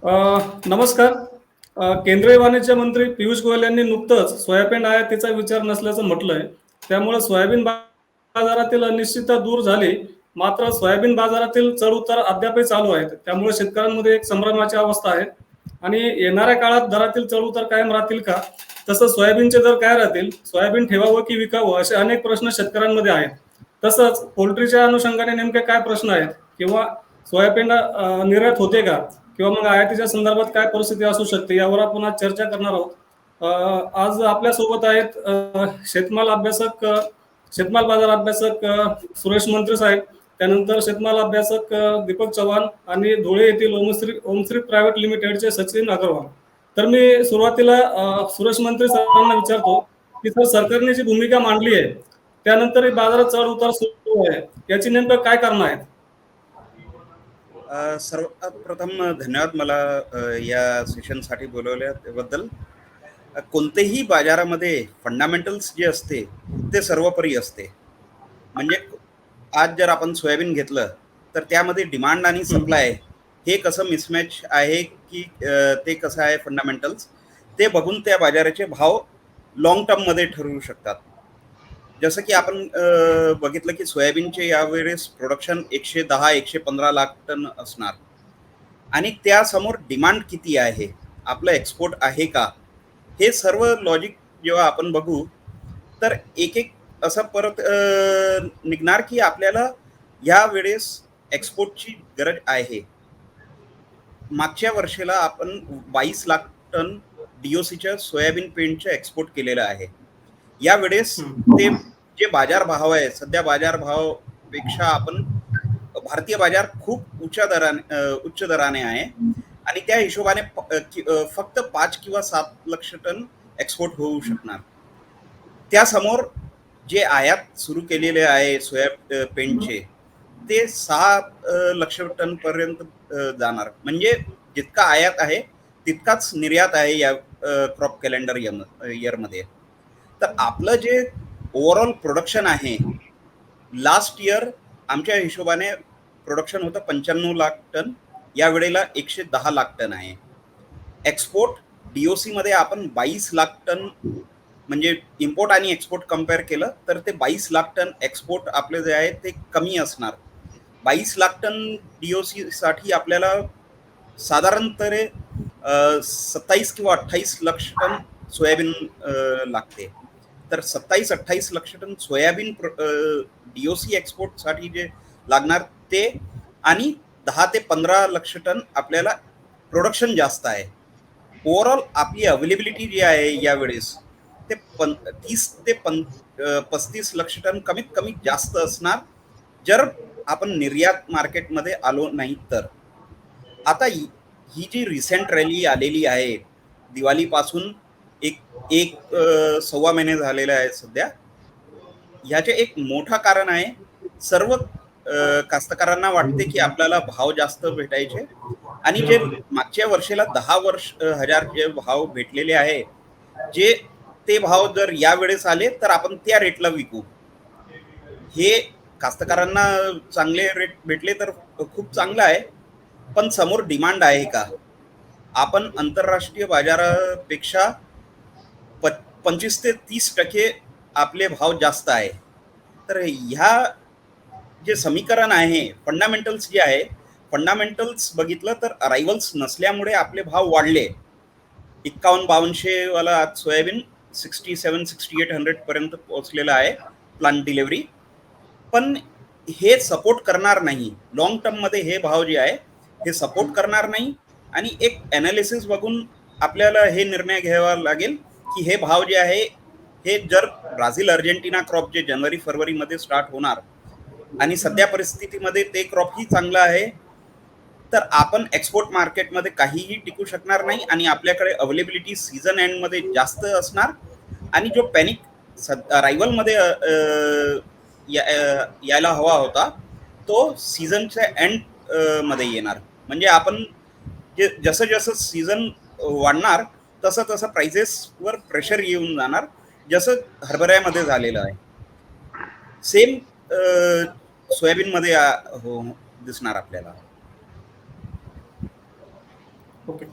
अ, नमस्कार. केंद्रीय वाणिज्य मंत्री पियुष गोयल यांनी नुकतंच सोयाबीन आयातीचा विचार नसल्याचं म्हटलंय. त्यामुळे सोयाबीन बाजारातील अनिश्चितता दूर झाली. मात्र सोयाबीन बाजारातील चढ-उतार अद्यापही चालू आहेत. त्यामुळे शेतकऱ्यांमध्ये एक संभ्रमाची अवस्था आहे. आणि येणाऱ्या काळात दरातील चढ-उतार कायम राहतील का? तसंच सोयाबीनचे दर काय राहतील? सोयाबीन ठेवावं की विकावं? असे अनेक प्रश्न शेतकऱ्यांमध्ये आहेत. तसंच पोल्ट्रीच्या अनुषंगाने नेमके काय प्रश्न आहेत? किंवा सोयाबीन निर्यात होते का? किंवा मग आयातीच्या संदर्भात काय परिस्थिती असू शकते यावर आपण आज चर्चा करणार आहोत. आज आपल्यासोबत आहेत शेतमाल बाजार अभ्यासक सुरेश मंत्री साहेब, त्यानंतर शेतमाल अभ्यासक दीपक चव्हाण आणि धुळे येथील ओमश्री प्रायव्हेट लिमिटेडचे सचिन अग्रवाल. तर मी सुरुवातीला सुरेश मंत्री सरांना विचारतो की सर, सरकारने जी भूमिका मांडली आहे त्यानंतर बाजारात चढ उतार सुरू आहे, याची नेमकं काय कारण आहेत? सर्वप्रथम धन्यवाद मला या सेशनसाठी बोलवल्याबद्दल. कोणतेही बाजारामध्ये फंडामेंटल्स जे असते ते सर्वोपरी असते. म्हणजे आज जर आपण सोयाबीन घेतलं तर त्यामध्ये डिमांड आणि सप्लाय हे कसं मिसमॅच आहे की ते कसं आहे फंडामेंटल्स ते बघून त्या बाजाराचे भाव लॉंग टर्ममध्ये ठरवू शकतात. जसं की आपण बघितलं की सोयाबीनचे यावेळेस प्रोडक्शन 110-115 लाख टन असणार आणि त्यासमोर डिमांड किती आहे, आपलं एक्सपोर्ट आहे का, हे सर्व लॉजिक जेव्हा आपण बघू तर एक एक असं परत निघणार की आपल्याला या वेळेस एक्सपोर्टची गरज आहे. मागच्या वर्षीला आपण 22 लाख टन डीओसीच्या सोयाबीन पेंटचं एक्सपोर्ट केलेलं आहे. यावेळेस ते जे बाजारभाव आहे सध्या बाजारभावापेक्षा आपण भारतीय बाजार खूप उच्च दराने आहे आणि त्या हिशोबाने फक्त 5 किंवा 7 लक्ष टन एक्सपोर्ट होऊ शकणार. त्यासमोर जे आयात सुरू केलेले आहे सोया पेंटचे ते 6 लक्ष टन पर्यंत जाणार. म्हणजे जितका आयात आहे तितकाच निर्यात आहे या क्रॉप कॅलेंडर इयरमध्ये. तर आपलं जे ओव्हरऑल प्रोडक्शन आहे लास्ट इयर आमच्या हिशोबाने प्रोडक्शन होतं 95 लाख टन, या वेळेला 110 लाख टन आहे. एक्सपोर्ट डीओसी मध्ये आपण 22 लाख टन, म्हणजे इम्पोर्ट आणि एक्सपोर्ट कम्पेअर केलं तर ते 22 लाख टन एक्सपोर्ट आपले जे आहे ते कमी असणार. 22 लाख टन डीओसी साठी आपल्याला साधारणतः 27 किंवा 28 लक्ष टन सोयाबीन लागते. तर 27-28 लक्ष टन सोयाबीन डीओसी एक्सपोर्टसाठी जे लागणार ते, आणि 10 ते 15 लक्ष टन आपल्याला प्रोडक्शन जास्त आहे. ओव्हरऑल आपली अवेलेबिलिटी जी आहे यावेळेस ते 30 ते 35 लक्ष टन कमीत कमी जास्त असणार जर आपण निर्यात मार्केटमध्ये आलो नाही तर. आता ही जी रिसेंट रॅली आलेली आहे दिवाळीपासून एक एक सव्वा महिने झालेला आहे सध्या, ह्याचे एक मोठं कारण आहे सर्व कास्तकारांना वाटते की आपल्याला भाव जास्त भेटायचे आणि जे मागच्या वर्षीला 10,000 जे भाव भेटलेले आहे जे ते भाव जर या वेळेस आले तर आपण त्या रेटला विकू. हे कास्तकारांना चांगले रेट भेटले तर खूप चांगलं आहे, पण समोर डिमांड आहे का? आपण आंतरराष्ट्रीय बाजारापेक्षा 25 ते 30% आपले भाव जास्त आहे. तर ह्या जे समीकरण आहे फंडामेंटल्स जे आहे, फंडामेंटल्स बघितलं तर अरायव्हल्स नसल्यामुळे आपले भाव वाढले. 51-5200 वाला आज सोयाबीन 67-6800 पर्यंत पोहोचलेला आहे प्लांट डिलिव्हरी. पण हे सपोर्ट करणार नाही लॉंग टर्म मध्ये, हे भाव जे आहे हे सपोर्ट करणार नाही. आणि एक ॲनालिसिस बघून आपल्याला हे निर्णय घ्यावा लागेल की हे भाव जे आहे हे जर ब्राझील अर्जेंटिना क्रॉप जे जानेवारी-फरवरीमध्ये स्टार्ट होणार आणि सध्या परिस्थितीमध्ये ते क्रॉपही चांगलं आहे तर आपण एक्सपोर्ट मार्केटमध्ये काहीही टिकू शकणार नाही आणि आपल्याकडे अवेलेबिलिटी सीझन एंडमध्ये जास्त असणार. आणि जो पॅनिक रायव्हलमध्ये यायला हवा होता तो सीझनच्या एंड मध्ये येणार. म्हणजे आपण जसं जसं सीझन वाढणार तसं तसं प्राइसेसवर प्रेशर येऊन जाणार, जसं हरभऱ्यामध्ये झालेलं आहे. सेम सोयाबीनमध्ये हो दिसणार आपल्याला. ओके.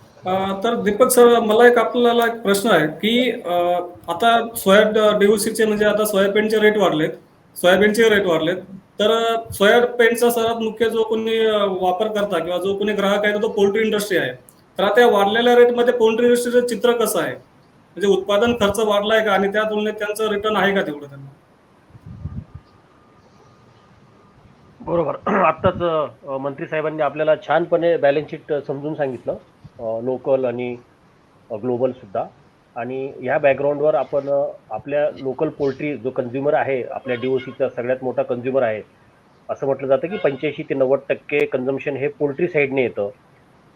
तर दीपक सर, मला एक आपल्याला एक प्रश्न आहे की आता DOC म्हणजे आता सोयाबीनचे रेट वाढलेत, सोयाबीनचे रेट वाढलेत. तर सोयाबीनचा सर्वात मुख्य जो कोणी वापर करता किंवा जो कोणी ग्राहक आहे तो पोल्ट्री इंडस्ट्री आहे. तर आता या वाढलेल्या रेटमध्ये पोल्ट्री इंडस्ट्रीचं चित्र कसं आहे? म्हणजे उत्पादन खर्च वाढलाय का आणि त्या तुलनेत त्यांचं रिटर्न आहे का तेवढं त्यांना? बरोबर. आत्ताच मंत्री साहेबांनी आपल्याला छानपणे बॅलन्स शीट समजून सांगितलं, लोकल आणि ग्लोबल सुद्धा. आणि ह्या बॅकग्राऊंडवर आपण आपल्या लोकल पोल्ट्री जो कंझ्युमर आहे, आपल्या DOCचा सगळ्यात मोठा कंझ्युमर आहे, असं म्हटलं जातं की 85 ते 90% कन्झम्पशन हे पोल्ट्री साईडने येतं.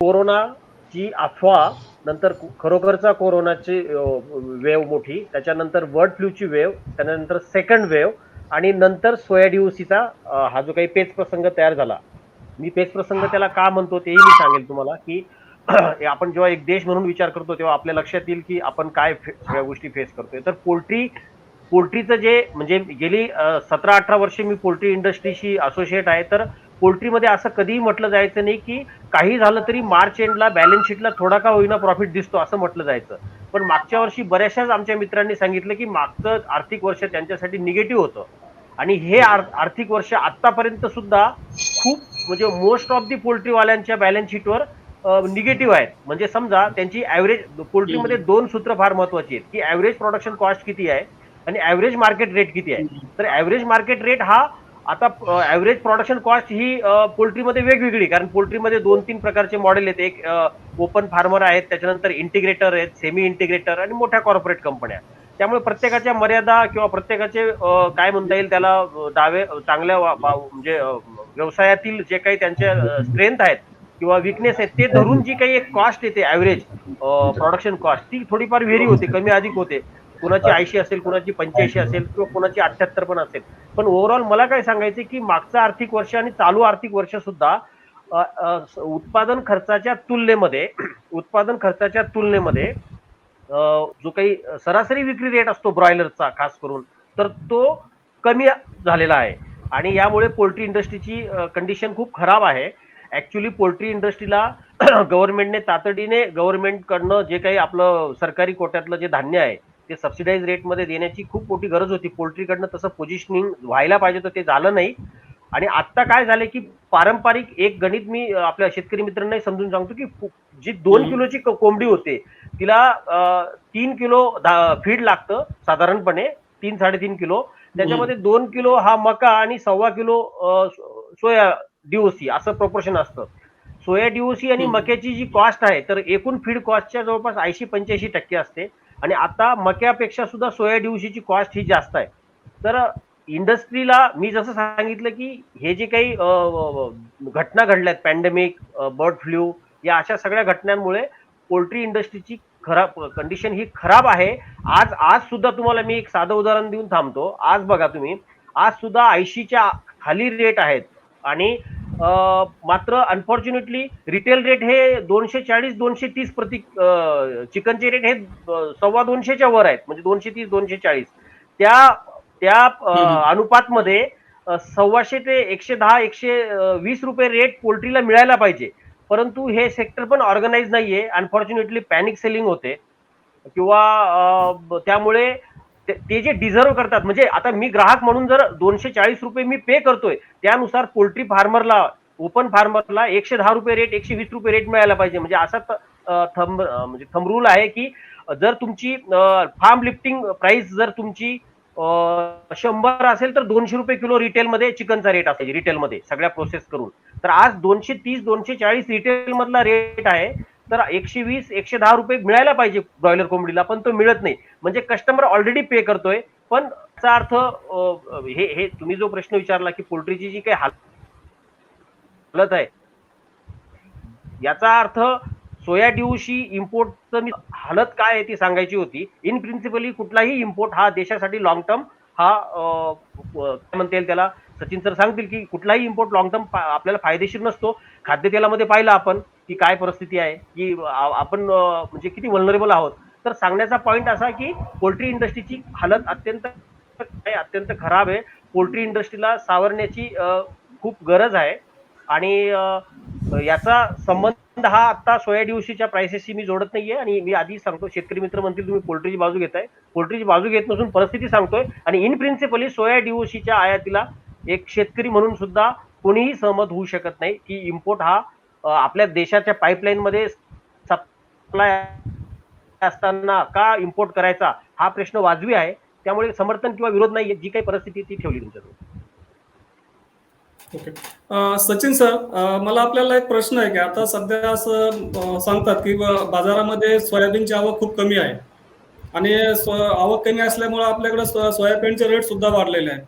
कोरोनाची अफवा नंतर खरोखरचा कोरोनाची वेव मोठी, त्याच्यानंतर बर्ड फ्लूची वेव, त्यानंतर सेकंड वेव, आणि नंतर सोया DOCचा हा जो काही पेच प्रसंग तयार झाला. मी पेच प्रसंग त्याला का म्हणतो तेही मी सांगेल तुम्हाला की आपण जेव्हा एक देश म्हणून विचार करतो तेव्हा आपल्या लक्षात येईल की आपण काय सगळ्या गोष्टी फेस करतोय. तर पोल्ट्रीचं जे म्हणजे गेली 17-18 वर्षे मी पोल्ट्री इंडस्ट्रीशी असोसिएट आहे. तर पोल्ट्रीमध्ये असं कधीही म्हटलं जायचं नाही की काही झालं तरी मार्च एंडला बॅलन्स शीटला थोडा का होईना प्रॉफिट दिसतो असं म्हटलं जायचं. पण मागच्या वर्षी बऱ्याचशाच आमच्या मित्रांनी सांगितलं की मागचं आर्थिक वर्ष त्यांच्यासाठी निगेटिव्ह होतं. आणि हे आर्थिक वर्ष आतापर्यंत सुद्धा खूप म्हणजे मोस्ट ऑफ दी पोल्ट्रीवाल्यांच्या बॅलन्स शीटवर निगेटिव्ह आहेत. म्हणजे समजा त्यांची ऍव्हरेज पोल्ट्रीमध्ये दोन सूत्र फार महत्वाची आहेत की ऍव्हरेज प्रोडक्शन कॉस्ट किती आहे आणि ऍव्हरेज मार्केट रेट किती आहे. तर ऍव्हरेज मार्केट रेट हा आता ऍव्हरेज प्रोडक्शन कॉस्ट ही पोल्ट्रीमध्ये वेगवेगळी, कारण पोल्ट्रीमध्ये 2-3 प्रकारचे मॉडेल आहेत. एक ओपन फार्मर आहेत, त्याच्यानंतर इंटिग्रेटर आहेत, सेमी इंटिग्रेटर आणि मोठ्या कॉर्पोरेट कंपन्या. त्यामुळे प्रत्येकाच्या मर्यादा किंवा प्रत्येकाचे काय म्हणता येईल त्याला दावे चांगल्या म्हणजे व्यवसायातील जे काही त्यांच्या स्ट्रेंथ आहेत किंवा विकनेस आहेत ते धरून जी काही एक कॉस्ट येते ऍव्हरेज प्रोडक्शन कॉस्ट, ती थोडीफार व्हेरी होते, कमी अधिक होते. कुणाची 80 असेल, कुणाची 85 असेल किंवा कुणाची 78 पण असेल. पण ओव्हरऑल मला काय सांगायचं की मागचं आर्थिक वर्ष आणि चालू आर्थिक वर्ष सुद्धा उत्पादन खर्चाच्या तुलनेमध्ये उत्पादन खर्चाच्या तुलनेमध्ये जो काही सरासरी विक्री रेट असतो ब्रॉयलरचा खास करून, तर तो कमी झालेला आहे. आणि यामुळे पोल्ट्री इंडस्ट्रीची कंडिशन खूप खराब आहे. ऍक्च्युली पोल्ट्री इंडस्ट्रीला गव्हर्नमेंटने तातडीने गव्हर्नमेंटकडनं जे काही आपलं सरकारी कोट्यातलं जे धान्य आहे ते सबसिडाइज रेटमध्ये देण्याची खूप मोठी गरज होती. पोल्ट्रीकडनं तसं पोझिशनिंग व्हायला पाहिजे तर ते झालं नाही. आणि आता काय झालंय की पारंपरिक एक गणित मी आपल्या शेतकरी मित्रांनाही समजून सांगतो की जी 2 किलोची कोंबडी होते तिला 3 किलो फीड लागतं साधारणपणे, 3-3.5 किलो. त्याच्यामध्ये 2 किलो हा मका आणि 1.25 किलो सोया DOC असं प्रोपोर्शन असतं. सोया DOC आणि मक्याची जी कॉस्ट आहे तर एकूण फीड कॉस्टच्या जवळपास 80-85% असते. आणि आता मक्यापेक्षा सुद्धा सोया DOCची कॉस्ट ही जास्त आहे. तर इंडस्ट्रीला मी जसं सांगितलं की हे जे काही घटना घडल्यात, पॅन्डेमिक, बर्ड फ्लू, या अशा सगळ्या घटनांमुळे पोल्ट्री इंडस्ट्रीची खराब कंडिशन ही खराब आहे. आज आज सुद्धा तुम्हाला मी एक साधं उदाहरण देऊन थांबतो. आज बघा तुम्ही, आज सुद्धा 80च्या खाली रेट आहेत. आणि मात्र अनफॉर्च्युनेटली रिटेल रेट हे 240-230 प्रति चिकनचे रेट हे 250च्या वर आहेत, म्हणजे 230-240. त्या त्या अनुपातमध्ये 125 ते 110-120 रुपये रेट पोल्ट्रीला मिळायला पाहिजे. परंतु हे सेक्टर पण ऑर्गनाइज नाहीये. अनफॉर्च्युनेटली पॅनिक सेलिंग होते किंवा त्यामुळे ते जे डिझर्व करतात, म्हणजे आता मी ग्राहक म्हणून जर 240 रुपये मी पे करतोय, त्यानुसार पोल्ट्री फार्मरला, ओपन फार्मरला 110 रुपये रेट, 120 रुपये रेट मिळायला पाहिजे. म्हणजे असा म्हणजे थंब रूल आहे की जर तुमची फार्म लिफ्टिंग प्राइस जर तुमची 100 असेल तर 200 रुपये किलो रिटेलमध्ये चिकनचा रेट असायची, रिटेलमध्ये सगळ्या प्रोसेस करून. तर आज 230-240 रिटेल मधला रेट आहे. तर 120-110 रुपये मिळायला पाहिजे ब्रॉयलर कोंबडीला, पण तो मिळत नाही. म्हणजे कस्टमर ऑलरेडी पे करतोय. पण याचा अर्थ हे तुम्ही जो प्रश्न विचारला की पोल्ट्रीची जी काही हालत आहे, याचा अर्थ सोया DOC इम्पोर्टचं मी हालत काय आहे ती सांगायची होती. इन प्रिन्सिपली कुठलाही इम्पोर्ट हा देशासाठी लॉंग टर्म हा काय म्हणता येईल त्याला, सचिन सर सांगतील की कुठलाही इम्पोर्ट लॉंग टर्म आपल्याला फायदेशीर नसतो. खाद्यतेलामध्ये पाहिलं आपण की काय परिस्थिती आहे, की आपण म्हणजे किती व्हलनरेबल आहोत. तर सांगण्याचा पॉइंट असा की पोल्ट्री इंडस्ट्रीची हालत अत्यंत खराब आहे. पोल्ट्री इंडस्ट्रीला सावरण्याची खूप गरज आहे. आणि याचा संबंध हा आता सोया दिवशीच्या प्राइसेसशी मी जोडत नाहीये. आणि मी आधी सांगतो, शेतकरी मित्र म्हणतील तुम्ही पोल्ट्रीची बाजू घेताय. पोल्ट्रीची बाजू घेत नसून परिस्थिती सांगतोय. आणि इन प्रिन्सिपली सोया दिवशीच्या आयातीला एक शेतकरी म्हणून सुद्धा कोणीही सहमत होऊ शकत नाही की इम्पोर्ट हा आपल्या देशाच्या पाईपलाईन मध्ये सप्लाय असताना का इम्पोर्ट करायचा, हा प्रश्न वाजवी आहे. त्यामुळे समर्थन किंवा विरोध नाही, जी काही परिस्थिती ती ठेवली तुमच्याजवळ. ओके. सचिन सर, मला आपल्याला एक प्रश्न आहे की आता सध्या असं सांगतात की बाजारामध्ये सोयाबीनची आवक खूप कमी आहे आणि आवक कमी असल्यामुळे आपल्याकडे सोयाबीनचे रेट सुद्धा वाढलेले आहेत.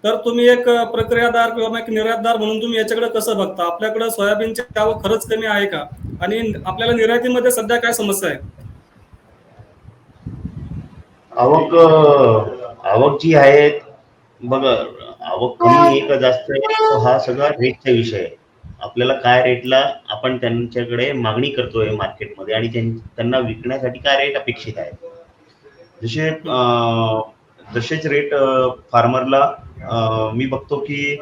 तर तुम्ही एक प्रक्रियादार किंवा एक निर्यातदार म्हणून तुम्ही याच्याकडे कसं बघता? आपल्याकडे सोयाबीनची आवक खरंच कमी आहे का? आणि आपल्याला निर्यातीमध्ये सध्या काय समस्या आहे? आवक आवक जी आहे, बघा, आवक कमी आहे का जास्त आहे, तो हा सगळा रेटचा विषय आहे. आपल्याला काय रेटला आपण त्यांच्याकडे मागणी करतोय मार्केटमध्ये आणि त्यांना विकण्यासाठी काय रेट अपेक्षित आहे. जसे जसेच रेट फार्मरला मी बघतो की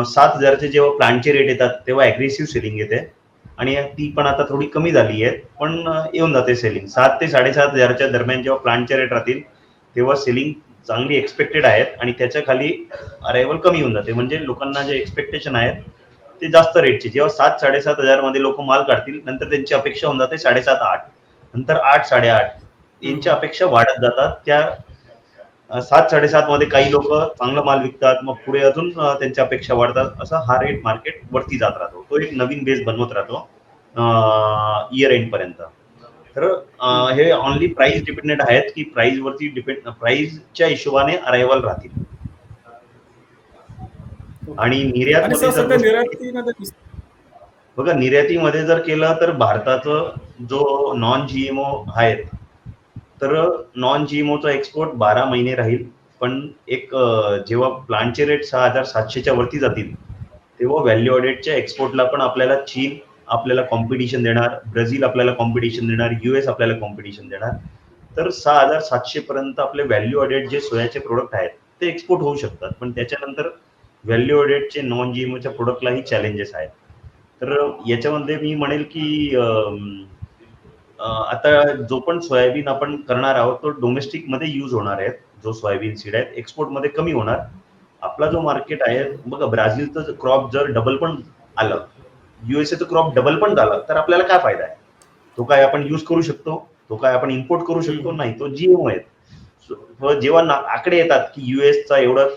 7,000चे जेव्हा प्लांटचे रेट येतात तेव्हा ऍग्रेसिव्ह सेलिंग येते आणि ती पण आता थोडी कमी झाली आहे, पण येऊन जाते सेलिंग. 7 ते 7,500च्या दरम्यान जेव्हा प्लांटचे रेट राहतील तेव्हा सेलिंग चांगली एक्सपेक्टेड आहेत आणि त्याच्या खाली अरायवल कमी होऊन जाते. म्हणजे लोकांना जे एक्सपेक्टेशन आहेत ते जास्त रेटचे. जेव्हा 7-7,500 मध्ये लोक माल काढतील, नंतर त्यांची अपेक्षा होऊन जाते 7.5-8, नंतर 8-8.5 यांच्या अपेक्षा वाढत जातात. त्या 7-7.5 मध्ये काही लोक चांगला माल विकतात, मग पुढे अजून त्यांच्या अपेक्षा वाढतात. असा हा रेट मार्केट वरती जात राहतो. तो एक नवीन बेस बनवत राहतो इयर एंड पर्यंत. तर हे ऑनली प्राइस डिपेंडेंट आहेत की प्राइस वरती डिपेंड, प्राइसच्या हिशोबाने अरायवल राहतील. आणि निर्यातमध्ये बघा, निर्यातीमध्ये जर केलं तर भारताचं जो नॉन जीएमओ आहेत, तर नॉन जीएमओचा एक्सपोर्ट 12 महिने राहील. पण एक जेव्हा प्लांटचे रेट 6,700च्या वरती जातील तेव्हा व्हॅल्यू ॲडेडच्या एक्सपोर्टला पण आपल्याला चीन आपल्याला कॉम्पिटिशन देणार, ब्राझील आपल्याला कॉम्पिटिशन देणार, US आपल्याला कॉम्पिटिशन देणार. तर 6,700 पर्यंत आपले व्हॅल्यू ॲडेड जे सोयाचे प्रोडक्ट आहेत ते एक्सपोर्ट होऊ शकतात. पण त्याच्यानंतर व्हॅल्यू ॲडेडचे नॉन जीएमओच्या प्रोडक्टलाही चॅलेंजेस आहेत. तर याच्यामध्ये मी म्हणेल की आता जो पण सोयाबीन आपण करणार आहोत तो डोमेस्टिक मध्ये यूज होणार आहे. जो सोयाबीन सीड आहे एक्सपोर्ट मध्ये कमी होणार. आपला जो मार्केट आहे बघा, ब्राझीलचं क्रॉप जर डबल पण आलं, युएसएचं क्रॉप डबल पण झालं, तर आपल्याला काय फायदा आहे? तो काय आपण यूज करू शकतो? तो काय आपण इम्पोर्ट करू शकतो? नाही, तो जीएमओ आहे. जेव्हा आकडे येतात की युएसचा एवढं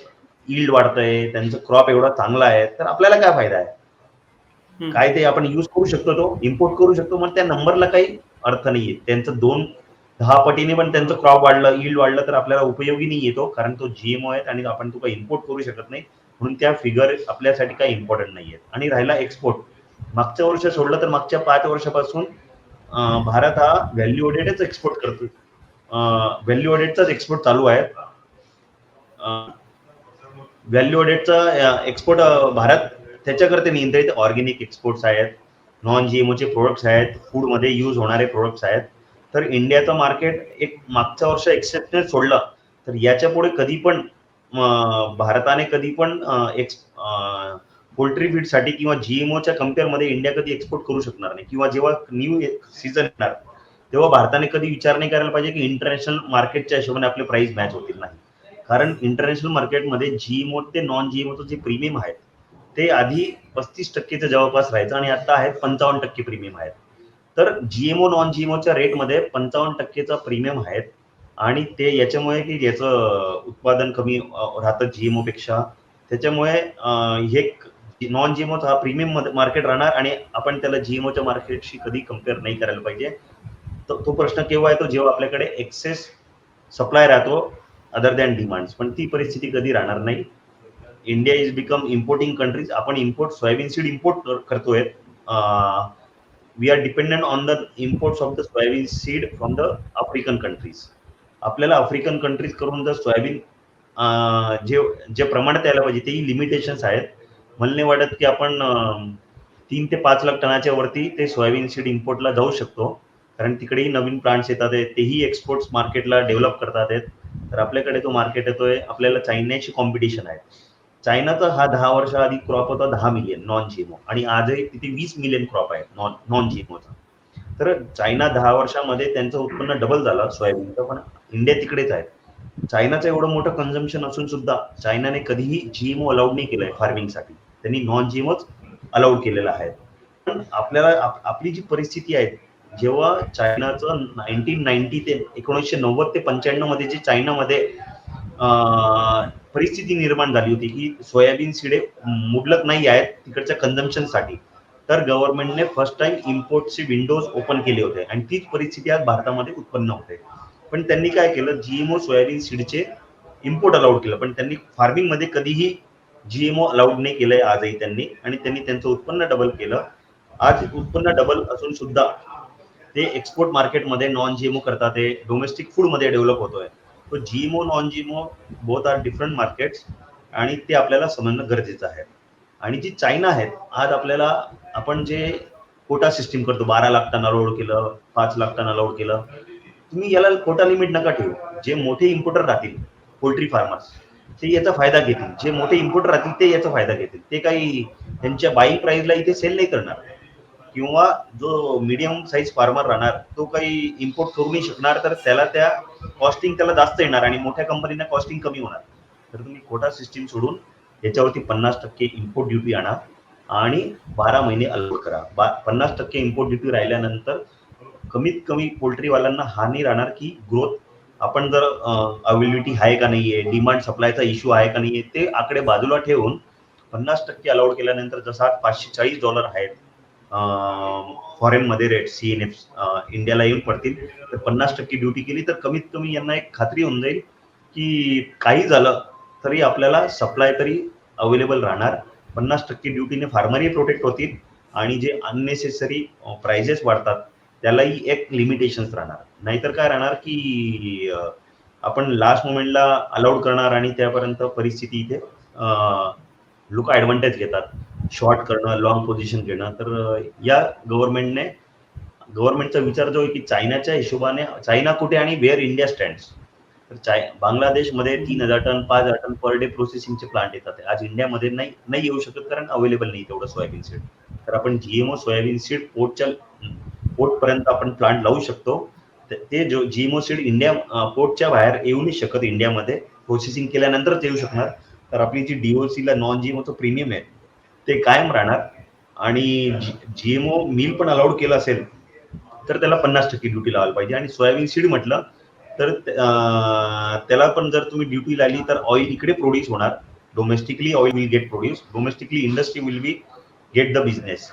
यील्ड वाढतंय, त्यांचं क्रॉप एवढा चांगला आहे, तर आपल्याला काय फायदा आहे? काय ते आपण यूज करू शकतो, तो इम्पोर्ट करू शकतो, मग त्या नंबरला काही अर्थ नाहीये. त्यांचं 2-10 पटीने पण त्यांचं क्रॉप वाढलं, यील्ड वाढलं, तर आपल्याला उपयोगी नाही येतो, कारण तो जीएमओ आहे आणि आपण तो काही इम्पोर्ट करू शकत नाही. म्हणून त्या फिगर आपल्यासाठी काही इम्पॉर्टंट नाहीये. आणि राहिला एक्सपोर्ट, मागच्या वर्ष सोडलं तर मागच्या 5 वर्षापासून भारत हा व्हॅल्यू ॲडेडच एक्सपोर्ट करतो. व्हॅल्यू ॲडेडचाच एक्सपोर्ट चालू आहे. व्हॅल्यू ॲडेडचा एक्सपोर्ट भारत त्याच्याकरता नियंत्रित ऑर्गॅनिक एक्सपोर्ट्स आहेत, नॉन जीएमओचे प्रोडक्ट्स आहेत, फूडमध्ये यूज होणारे प्रोडक्ट्स आहेत. तर इंडियाचं मार्केट एक मागच्या वर्ष एक्सेप्शनल सोडलं तर याच्या पुढे कधी पण भारताने कधी पण पोल्ट्री फीडसाठी किंवा जीएमओच्या कम्पेअरमध्ये इंडिया कधी एक्सपोर्ट करू शकणार नाही. किंवा जेव्हा न्यू सीझन येणार तेव्हा भारताने कधी विचार नाही करायला पाहिजे की इंटरनॅशनल मार्केटच्या हिशोबाने आपले प्राइस मॅच होतील. नाही, कारण इंटरनॅशनल मार्केटमध्ये जीएमओ ते नॉन जीएमओचं जे प्रीमियम आहे ते आधी 35% जवळपास राहायचं आणि आता आहेत 55% प्रीमियम आहेत. तर जीएमओ नॉन जीएमओच्या रेटमध्ये 55%चा प्रीमियम आहेत. आणि ते याच्यामुळे की याचं उत्पादन कमी राहतं जीएमओ पेक्षा, त्याच्यामुळे हे नॉन जीएमओचा हा प्रीमियम मार्केट राहणार आणि आपण त्याला जीएमओच्या मार्केटशी कधी कम्पेअर नाही करायला पाहिजे. तो प्रश्न केव्हा येतो? जेव्हा आपल्याकडे एक्सेस सप्लाय राहतो अदर दॅन डिमांड. पण ती परिस्थिती कधी राहणार नाही. India is become importing countries. आपण इम्पोर्ट सोयाबीन सीड इम्पोर्ट करतोय. We are dependent on the imports of the soybean seed from the African countries. आपल्याला आफ्रिकन कंट्रीज करून जर सोयाबीन जे प्रमाणात यायला पाहिजे तेही लिमिटेशन्स आहेत. मला नाही वाटत की आपण 3 ते 5 लाख टनाच्या वरती ते सोयाबीन सीड इम्पोर्टला जाऊ शकतो, कारण तिकडेही नवीन प्लांट्स येतात आहेत, तेही एक्सपोर्ट्स मार्केटला डेव्हलप करतात आहेत. तर आपल्याकडे तो मार्केट येतोय. आपल्याला चायनाशी कॉम्पिटिशन आहे. चायनाचा हा 10 वर्षाआधी क्रॉप होता 10 मिलियन नॉन जीएमओ आणि आजही तिथे 20 मिलियन क्रॉप आहे नॉन जीएमओचा. तर चायना 10 वर्षामध्ये त्यांचं उत्पन्न डबल झालं सोयाबीनचं, पण इंडिया तिकडेच आहे. चायनाचं एवढं मोठं कन्झम्पशन असून सुद्धा चायनाने कधीही जीएमओ अलाउड नाही केलंय फार्मिंगसाठी, त्यांनी नॉन जीएमओच अलाउड केलेलं आहे. पण आपल्याला आपली जी परिस्थिती आहे, जेव्हा चायनाचं 1990 ते 1990 ते 95 मध्ये जे चायनामध्ये परिस्थिती निर्माण झाली होती की सोयाबीन सिडे मुबलक नाही आहेत तिकडच्या कन्झम्पशनसाठी, तर गव्हर्नमेंटने फर्स्ट टाइम इम्पोर्टचे विंडोज ओपन केले होते आणि तीच परिस्थिती आज भारतामध्ये उत्पन्न होते. पण त्यांनी काय केलं, जीएमओ सोयाबीन सीडचे इम्पोर्ट अलाउड केलं, पण त्यांनी फार्मिंग मध्ये कधीही जीएमओ अलाउड नाही केलंय आजही त्यांनी, आणि त्यांनी त्यांचं उत्पन्न डबल केलं. आज उत्पन्न डबल असून सुद्धा ते एक्सपोर्ट मार्केटमध्ये नॉन जीएमओ करतात, ते डोमेस्टिक फूड मध्ये डेव्हलप होतोय. तो GMO non GMO both are different markets आणि ते आपल्याला समजणं गरजेचं आहे. आणि जी चायना आहेत, आज आपल्याला आपण जे कोटा सिस्टीम करतो, 12 लाख टन अलाउड केलं, 5 लाख टन अलाउड केलं, तुम्ही याला कोटा लिमिट नका ठेवू. जे मोठे इम्पोर्टर राहतील पोल्ट्री फार्मर्स ते याचा फायदा घेतील, जे मोठे इम्पोर्टर राहतील ते याचा फायदा घेतील. ते काही त्यांच्या बाईंग प्राइसला इथे सेल नाही करणार, किंवा जो मीडियम साईज फार्मर राहणार तो काही इम्पोर्ट करू नाही शकणार, तर त्याला त्या कॉस्टिंग त्याला जास्त येणार आणि मोठ्या कंपनीना कॉस्टिंग कमी होणार. तर तुम्ही कोटा सिस्टीम सोडून याच्यावरती 50% इम्पोर्ट ड्युटी आणा आणि 12 महिने अलाउड करा. 50% इम्पोर्ट ड्युटी राहिल्यानंतर कमीत कमी पोल्ट्रीवाल्यांना हा नाही राहणार की ग्रोथ आपण जर अवेलेबिलिटी आहे का नाहीये, डिमांड सप्लायचा इश्यू आहे का नाहीये, ते आकडे बाजूला ठेवून 50% अलाउड केल्यानंतर जसा $540 आहेत फॉरेन मध्ये रेट CNF इंडियाला येऊन पडतील, तर 50% ड्युटी केली तर कमीत कमी यांना एक खात्री होऊन जाईल की काही झालं तरी आपल्याला सप्लाय तरी अवेलेबल राहणार. 50% ड्युटीने फार्मरही प्रोटेक्ट होतील आणि जे अननेसेसरी प्राइजेस वाढतात त्यालाही एक लिमिटेशन्स राहणार. नाहीतर काय राहणार की आपण लास्ट मोमेंटला अलाउड करणार आणि त्यापर्यंत परिस्थिती इथे लोक ऍडव्हान्टेज घेतात, शॉर्ट करणं, लॉंग पोझिशन घेणं. तर या गव्हर्नमेंटचा विचार जो आहे की चायनाच्या हिशोबाने चायना कुठे आणि वेअर इंडिया स्टँड्स, तर बांगलादेशमध्ये 3,000 टन 5,000 टन पर डे प्रोसेसिंगचे प्लांट येतात. आज इंडियामध्ये नाही येऊ शकत कारण अवेलेबल नाही तेवढं सोयाबीन सीड. तर आपण जीएमओ सोयाबीन सीड पोर्टपर्यंत आपण प्लांट लावू शकतो. ते जो जीएमओ सीड इंडिया पोर्टच्या बाहेर येऊ नाही शकत, इंडियामध्ये प्रोसेसिंग केल्यानंतरच येऊ शकणार. तर आपली जी डीओसीला नॉन जीएमओचं प्रीमियम आहे ते कायम राहणार. आणि जीएमओ मिल पण अलाउड केलं असेल तर त्याला 50% ड्युटी लावायला पाहिजे. आणि सोयाबीन सीड म्हटलं तर त्याला पण जर तुम्ही ड्युटी लावली तर ऑइल इकडे प्रोड्यूस होणार, domestically oil will get produce, domestically industry will be get the business.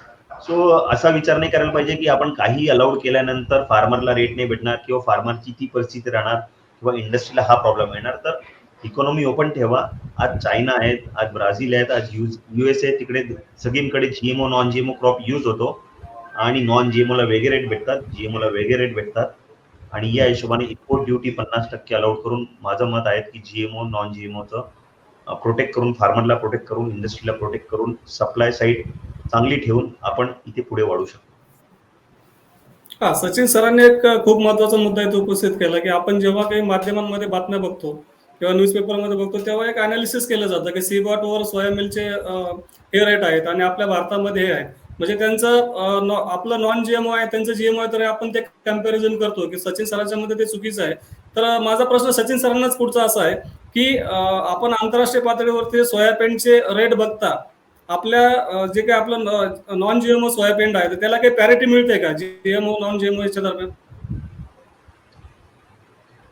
So असा विचार नाही करायला पाहिजे की आपण काही अलाउड केल्यानंतर फार्मरला रेट नाही भेटणार किंवा फार्मरची ती परिस्थिती राहणार किंवा इंडस्ट्रीला हा प्रॉब्लेम येणार. तर इकॉनॉमी ओपन ठेवा. आज चायना आहेत, आज ब्राझील आहेत, आज US आहे, तिकडे सगळीकडे GMO non GMO crop use होतो आणि नॉन जीएमओला वेगळे रेट भेटतात, जीएमओला वेगळे रेट भेटतात. आणि या हिशोबाने इम्पोर्ट ड्युटी 50% अलाउड करून माझं मत आहे की जीएमओ नॉन जीएमओचं प्रोटेक्ट करून, फार्मरला प्रोटेक्ट करून, इंडस्ट्रीला प्रोटेक्ट करून, सप्लाय साईड चांगली ठेवून आपण इथे पुढे वाढू शकतो. हा, सचिन सरांनी एक खूप महत्वाचा मुद्दा इथे उपस्थित केला की आपण जेव्हा काही माध्यमांमध्ये बातम्या बघतो किंवा न्यूजपेपरमध्ये बघतो तेव्हा एक अनालिसिस केलं जातं की सीबॉटवर सोया मिलचे हे रेट आहेत आणि आपल्या भारतामध्ये हे आहेत. म्हणजे त्यांचं आपलं नॉन जीएमओ आहे, त्यांचं जीएमओ आहे, तर आपण ते कम्पॅरिझन करतो की सचिन सरांच्या मध्ये ते चुकीचं आहे. तर माझा प्रश्न सचिन सरांनाच पुढचा असा आहे की आपण आंतरराष्ट्रीय पातळीवरती सोयाबीनचे रेट बघता आपल्या जे काही आपलं नॉन जीएमओ सोयाबीन आहे त्याला काही पॅरिटी मिळते का जीएमओ नॉन जीएमओ याच्या दरम्यान?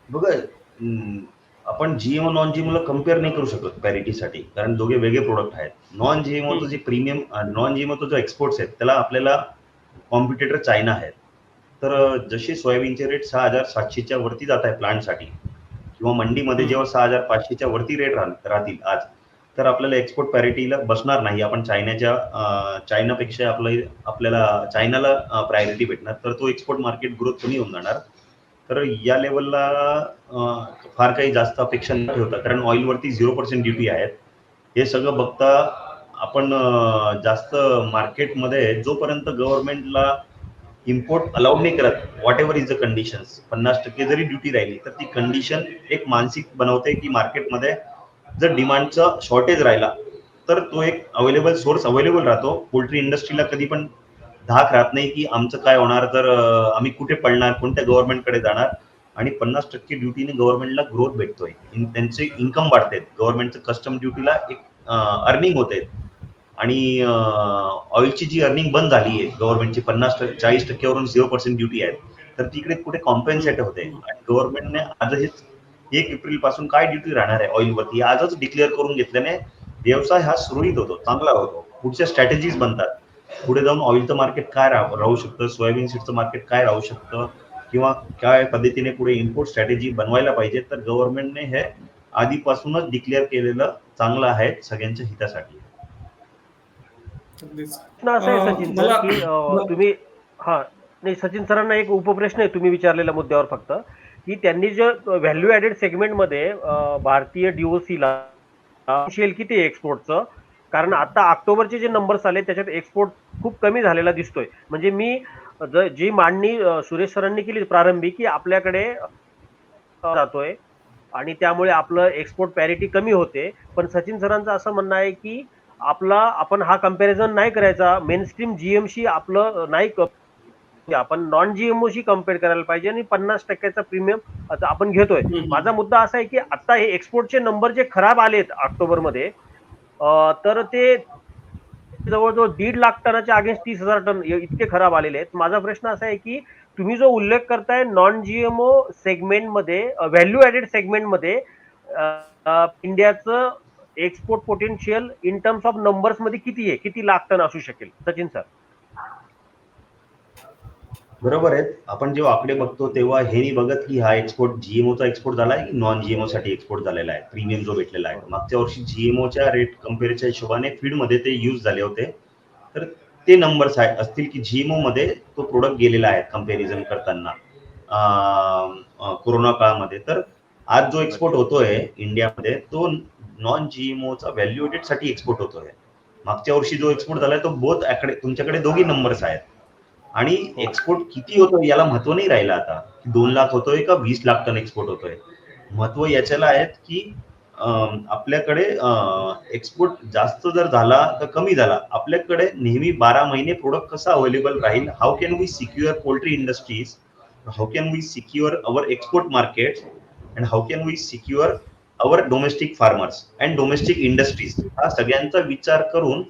बघा, आपण जीएमओ नॉन जीएमओला कम्पेअर नाही करू शकत पॅरिटीसाठी, कारण दोघे वेगळे प्रोडक्ट आहेत. नॉन जीएमओचं जे प्रीमियम, नॉन जीएमओचं जो एक्सपोर्ट्स आहेत त्याला आपल्याला कॉम्पिटिटर चायना आहेत. तर जसे सोयाबीनचे रेट 6,700च्या वरती जात आहे प्लांटसाठी किंवा मंडीमध्ये जेव्हा 6,500च्या वरती रेट राहतील आज, तर आपल्याला एक्सपोर्ट पॅरिटीला बसणार नाही. आपण चायनापेक्षा आपल्याला चायनाला प्रायोरिटी भेटणार, तर तो एक्सपोर्ट मार्केट ग्रोथ कमी होऊन जाणार. तर या लेवलला फार काही जास्त अपेक्षा न ठेवता, कारण ऑइलवरती 0% ड्युटी आहेत. हे सगळं बघता आपण जास्त मार्केटमध्ये जोपर्यंत गव्हर्नमेंटला इम्पोर्ट अलाउड नाही करत, what ever is the conditions, 50% जरी ड्युटी राहिली तर ती कंडिशन एक मानसिक बनवते की मार्केटमध्ये जर डिमांडचा शॉर्टेज राहिला तर तो एक अवेलेबल सोर्स अवेलेबल राहतो. पोल्ट्री इंडस्ट्रीला कधी पण धाक राहत नाही की आमचं काय होणार, तर आम्ही कुठे पडणार, कोणत्या गव्हर्नमेंटकडे जाणार. आणि 50% ड्युटीने गव्हर्नमेंटला ग्रोथ भेटतोय, त्यांचे इन्कम वाढते, गव्हर्नमेंटचं कस्टम ड्युटीला एक अर्निंग होते. आणि ऑइलची जी अर्निंग बंद झाली आहे गव्हर्नमेंटची 40%वरून 0% ड्युटी आहे, तर तिकडे कुठे कॉम्पेन्सेट होते. आणि गव्हर्नमेंटने आजच 1 एप्रिल पासून काय ड्युटी राहणार आहे ऑइलवरती आजच डिक्लेअर करून घेतल्याने व्यवसाय हा सुरळीत होतो, चांगला होतो. पुढच्या स्ट्रॅटेजीज बनतात. पुढे जाऊन ऑइलचं मार्केट काय राहू शकतं, सोयाबीन सीडचं मार्केट काय राहू शकतं, किंवा काय पद्धतीने पुढे इम्पोर्ट स्ट्रॅटेजी बनवायला पाहिजे. तर गव्हर्नमेंटने हे आधीपासूनच डिक्लेअर केलेलं चांगलं आहे सगळ्यांच्या हितासाठी. अगदीच. प्रश्न असा आहे सचिन सर मला की तुम्ही हा नाही सचिन सरांना एक उपप्रश्न आहे तुम्ही विचारलेल्या मुद्द्यावर फक्त की त्यांनी जे व्हॅल्यू ॲडेड सेगमेंटमध्ये भारतीय DOCला शेल किती आहे एक्सपोर्टचं, कारण आता ऑक्टोबरचे जे नंबर्स आले त्याच्यात एक्सपोर्ट खूप कमी झालेला दिसतोय. म्हणजे मी जी मांडणी सुरेश सरांनी केली प्रारंभी की आपल्याकडे जातोय आणि त्यामुळे आपलं एक्सपोर्ट पॅरिटी कमी होते, पण सचिन सरांचं असं म्हणणं आहे की आपण हा कम्पॅरिझन नाही करायचा मेन स्ट्रीम GMशी आपलं नाही आपण नॉन GMOशी कम्पेअर करायला पाहिजे आणि 50% प्रीमियम आता आपण घेतोय. माझा मुद्दा असा आहे की आता हे एक्सपोर्टचे नंबर जे खराब आलेत ऑक्टोबरमध्ये तर ते जवळजवळ 1.5 लाख टनाच्या अगेन्स्ट 30,000 टन इतके खराब आलेले आहेत. माझा प्रश्न असा आहे की तुम्ही जो उल्लेख करताय नॉन GMO सेगमेंटमध्ये व्हॅल्यू ॲडेड सेगमेंटमध्ये इंडियाचं export potential in terms of numbers मध्ये किती आहे, किती लाख टन असू शकेल सचिन सर? बरोबर आहे. आपण जेव्हा आकडे बघतो तेव्हा हे नाही बघत की हा एक्सपोर्ट GMOचा एक्सपोर्ट झालाय की नॉन GMO साठी एक्सपोर्ट झालेला आहे, प्रीमियम जो भेटलेला आहे. मागच्या वर्षी GMOच्या रेट कम्पेअरच्या हिशोबाने फीडमध्ये ते यूज झाले होते, तर ते नंबर्स असतील की GMO मध्ये तो प्रोडक्ट गेलेला आहे कम्पॅरिझन करताना कोरोना काळामध्ये. तर आज जो एक्सपोर्ट होतोय इंडियामध्ये तो नॉन GMOचा व्हॅल्यू एडेड साठी एक्सपोर्ट होतोय. मागच्या वर्षी जो एक्सपोर्ट झालाय तो बोथ तुमच्याकडे दोघी नंबर्स आहेत. आणि एक्सपोर्ट किती होतोय याला महत्व नाही राहिलं आता, 2 लाख होतोय का 20 लाख टन एक्सपोर्ट होतोय. महत्व याच्याला आहे की आपल्याकडे एक्सपोर्ट जास्त जर झाला तर कमी झाला, आपल्याकडे नेहमी 12 महिने प्रोडक्ट कसा अवेलेबल राहील. How can we secure poultry industries, how can we secure our export market, and how can we secure our domestic farmers and domestic industries. हा सगळ्यांचा विचार करून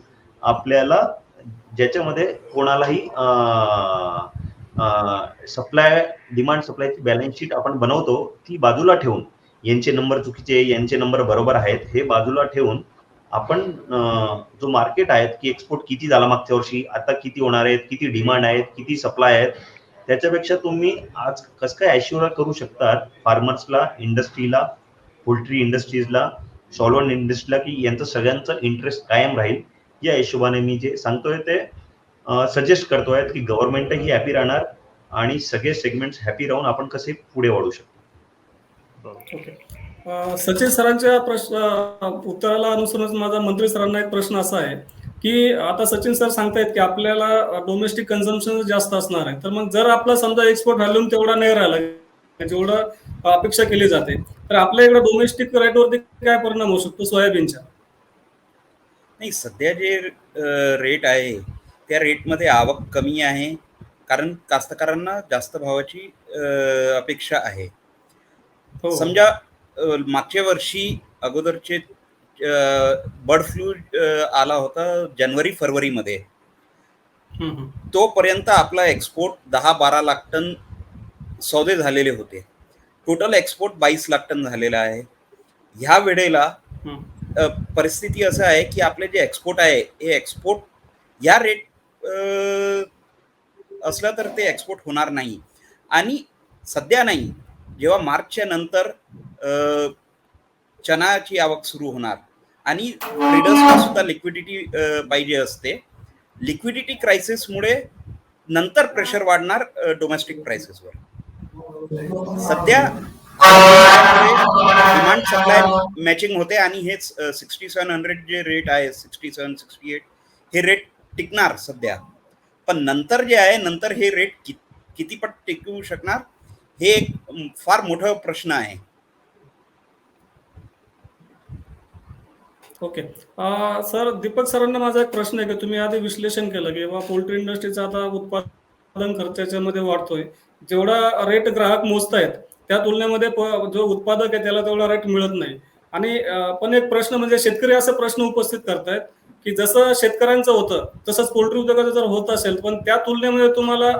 आपल्याला ज्याच्यामध्ये कोणालाही सप्लाय डिमांड सप्लायची बॅलन्स शीट आपण बनवतो ती बाजूला ठेवून, यांचे नंबर चुकीचे यांचे नंबर बरोबर आहेत हे बाजूला ठेवून आपण जो मार्केट आहे की एक्सपोर्ट किती झाला मागच्या वर्षी, आता किती होणार आहेत, किती डिमांड आहेत, किती सप्लाय आहेत, त्याच्यापेक्षा तुम्ही आज कसं काय ॲश्युअर करू शकतात फार्मर्सला, इंडस्ट्रीला, पोल्ट्री इंडस्ट्रीजला, सॉल्व्हंट इंडस्ट्रीला की यांचं सगळ्यांचं इंटरेस्ट कायम राहील. या हिशोबाने मी जे सांगतोय ते सजेस्ट करतोय की गव्हर्नमेंटही हॅपी राहणार आणि सगळे सेगमेंट्स हॅपी राहून आपण कसे पुढे वाढू शकतो. ओके. सचिन सरांच्या उत्तराला अनुसरूनच माझा मंत्री सरांना एक प्रश्न असा आहे की आता सचिन सर सांगतायत की आपल्याला डोमेस्टिक कन्झम्पशन जास्त असणार आहे, तर मग जर आपला समजा एक्सपोर्ट व्हॉल्यूम तेवढा नाही राहिला जेवढं अपेक्षा केली जाते, तर आपल्या इकडे डोमेस्टिक रेटवरती काय परिणाम होऊ शकतो सोयाबीनच्या? नाही, सध्या जे रेट आहे त्या रेटमध्ये आवक कमी आहे, कारण कास्तकारांना जास्त भावाची अपेक्षा आहे. हो. समजा मागच्या वर्षी अगोदरचे बर्ड फ्लू आला होता जानेवारी-फरवरीमध्ये. तोपर्यंत आपला एक्सपोर्ट 10-12 लाख टन सौदे झालेले होते. टोटल एक्सपोर्ट 22 लाख टन झालेला आहे. ह्या वेळेला परिस्थिती असं आहे की आपले जे एक्सपोर्ट आहे हे एक्सपोर्ट या रेट असलं तर ते एक्सपोर्ट होणार नाही. आणि सध्या नाही, जेव्हा मार्चच्या नंतर चणाची आवक सुरू होणार आणि ट्रेडर्सला सुद्धा लिक्विडिटी पाहिजे असते. लिक्विडिटी क्रायसिसमुळे नंतर प्रेशर वाढणार डोमेस्टिक प्राइसेसवर. सध्या डिमांड सप्लाय मॅचिंग होते आणि हेच 6700 जे रेट आहे 67-68 हे रेट टिकणार सध्या. पण नंतर जे आहे नंतर हे रेट किती पट टिकवू शकणार हे एक फार मोठा प्रश्न आहे. ओके. सर, दीपक सरांना माझा एक प्रश्न आहे की तुम्ही आधी विश्लेषण केलं की बाबा पोल्ट्री इंडस्ट्रीचा आता उत्पादन खर्च याच्यामध्ये वाढतोय. जेवढा रेट ग्राहक मोजतायत त्या तुलनेमध्ये जो उत्पादक आहे त्याला तेवढा रेट मिळत नाही. आणि पण एक प्रश्न म्हणजे शेतकरी असा प्रश्न उपस्थित करतायत की जसं शेतकऱ्यांचं होतं तसंच पोल्ट्री उद्योगाचं जर होत असेल, पण त्या तुलनेमध्ये तुम्हाला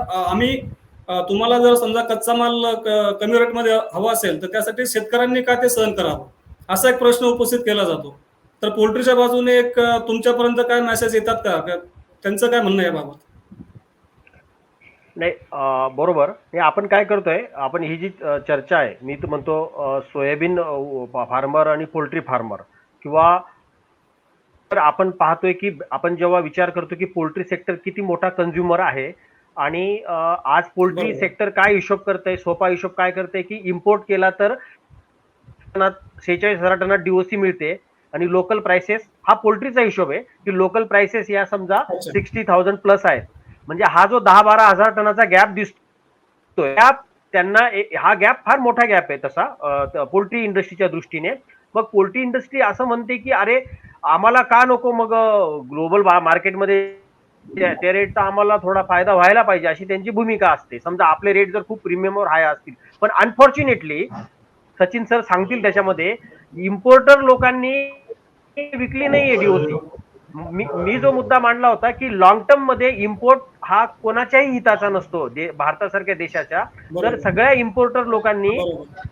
तुम्हाला जर समजा कच्चा माल कमी रेटमध्ये हवा असेल तर त्यासाठी शेतकऱ्यांनी का ते सहन करावं, असा एक प्रश्न उपस्थित केला जातो. तर पोल्ट्रीच्या बाजूने एक तुमच्यापर्यंत काय मेसेज येतात का त्यांचं काय म्हणणं आहे याबाबत? नाही, बरोबर. हे आपण काय करतोय, आपण ही जी चर्चा आहे, मी तर म्हणतो सोयाबीन फार्मर आणि पोल्ट्री फार्मर किंवा तर आपण पाहतोय की आपण जेव्हा विचार करतो की पोल्ट्री सेक्टर किती मोठा कंझ्युमर आहे आणि आज पोल्ट्री बरोबर. सेक्टर काय हिशोब करतंय, सोपा हिशोब काय करतंय की इम्पोर्ट केला तर 46,000 टनात डीओसी मिळते आणि लोकल प्राइसेस, हा पोल्ट्रीचा हिशोब आहे की लोकल प्राइसेस या समजा अच्छा. 60,000 प्लस आहेत. म्हणजे हा जो 10-12 हजार टनाचा गॅप दिसतोय, त्यांना हा गॅप फार मोठा गॅप आहे तसा पोल्ट्री इंडस्ट्रीच्या दृष्टीने. मग पोल्ट्री इंडस्ट्री असं म्हणते की अरे आम्हाला का नको, मग ग्लोबल मार्केटमध्ये त्या रेटचा आम्हाला थोडा फायदा व्हायला पाहिजे, अशी त्यांची भूमिका असते. समजा आपले रेट जर खूप प्रीमियमवर हाय असतील, पण अनफॉर्च्युनेटली सचिन सर सांगतील त्याच्यामध्ये इम्पोर्टर लोकांनी विकली नाहीये डीओसी. मी जो मुद्दा मांडला होता की लॉंग टर्म मध्ये इम्पोर्ट हा कोणाच्याही हिताचा नसतो, भारतासारख्या देशाच्या. तर बरोबर. सगळ्या इम्पोर्टर लोकांनी बरोबर.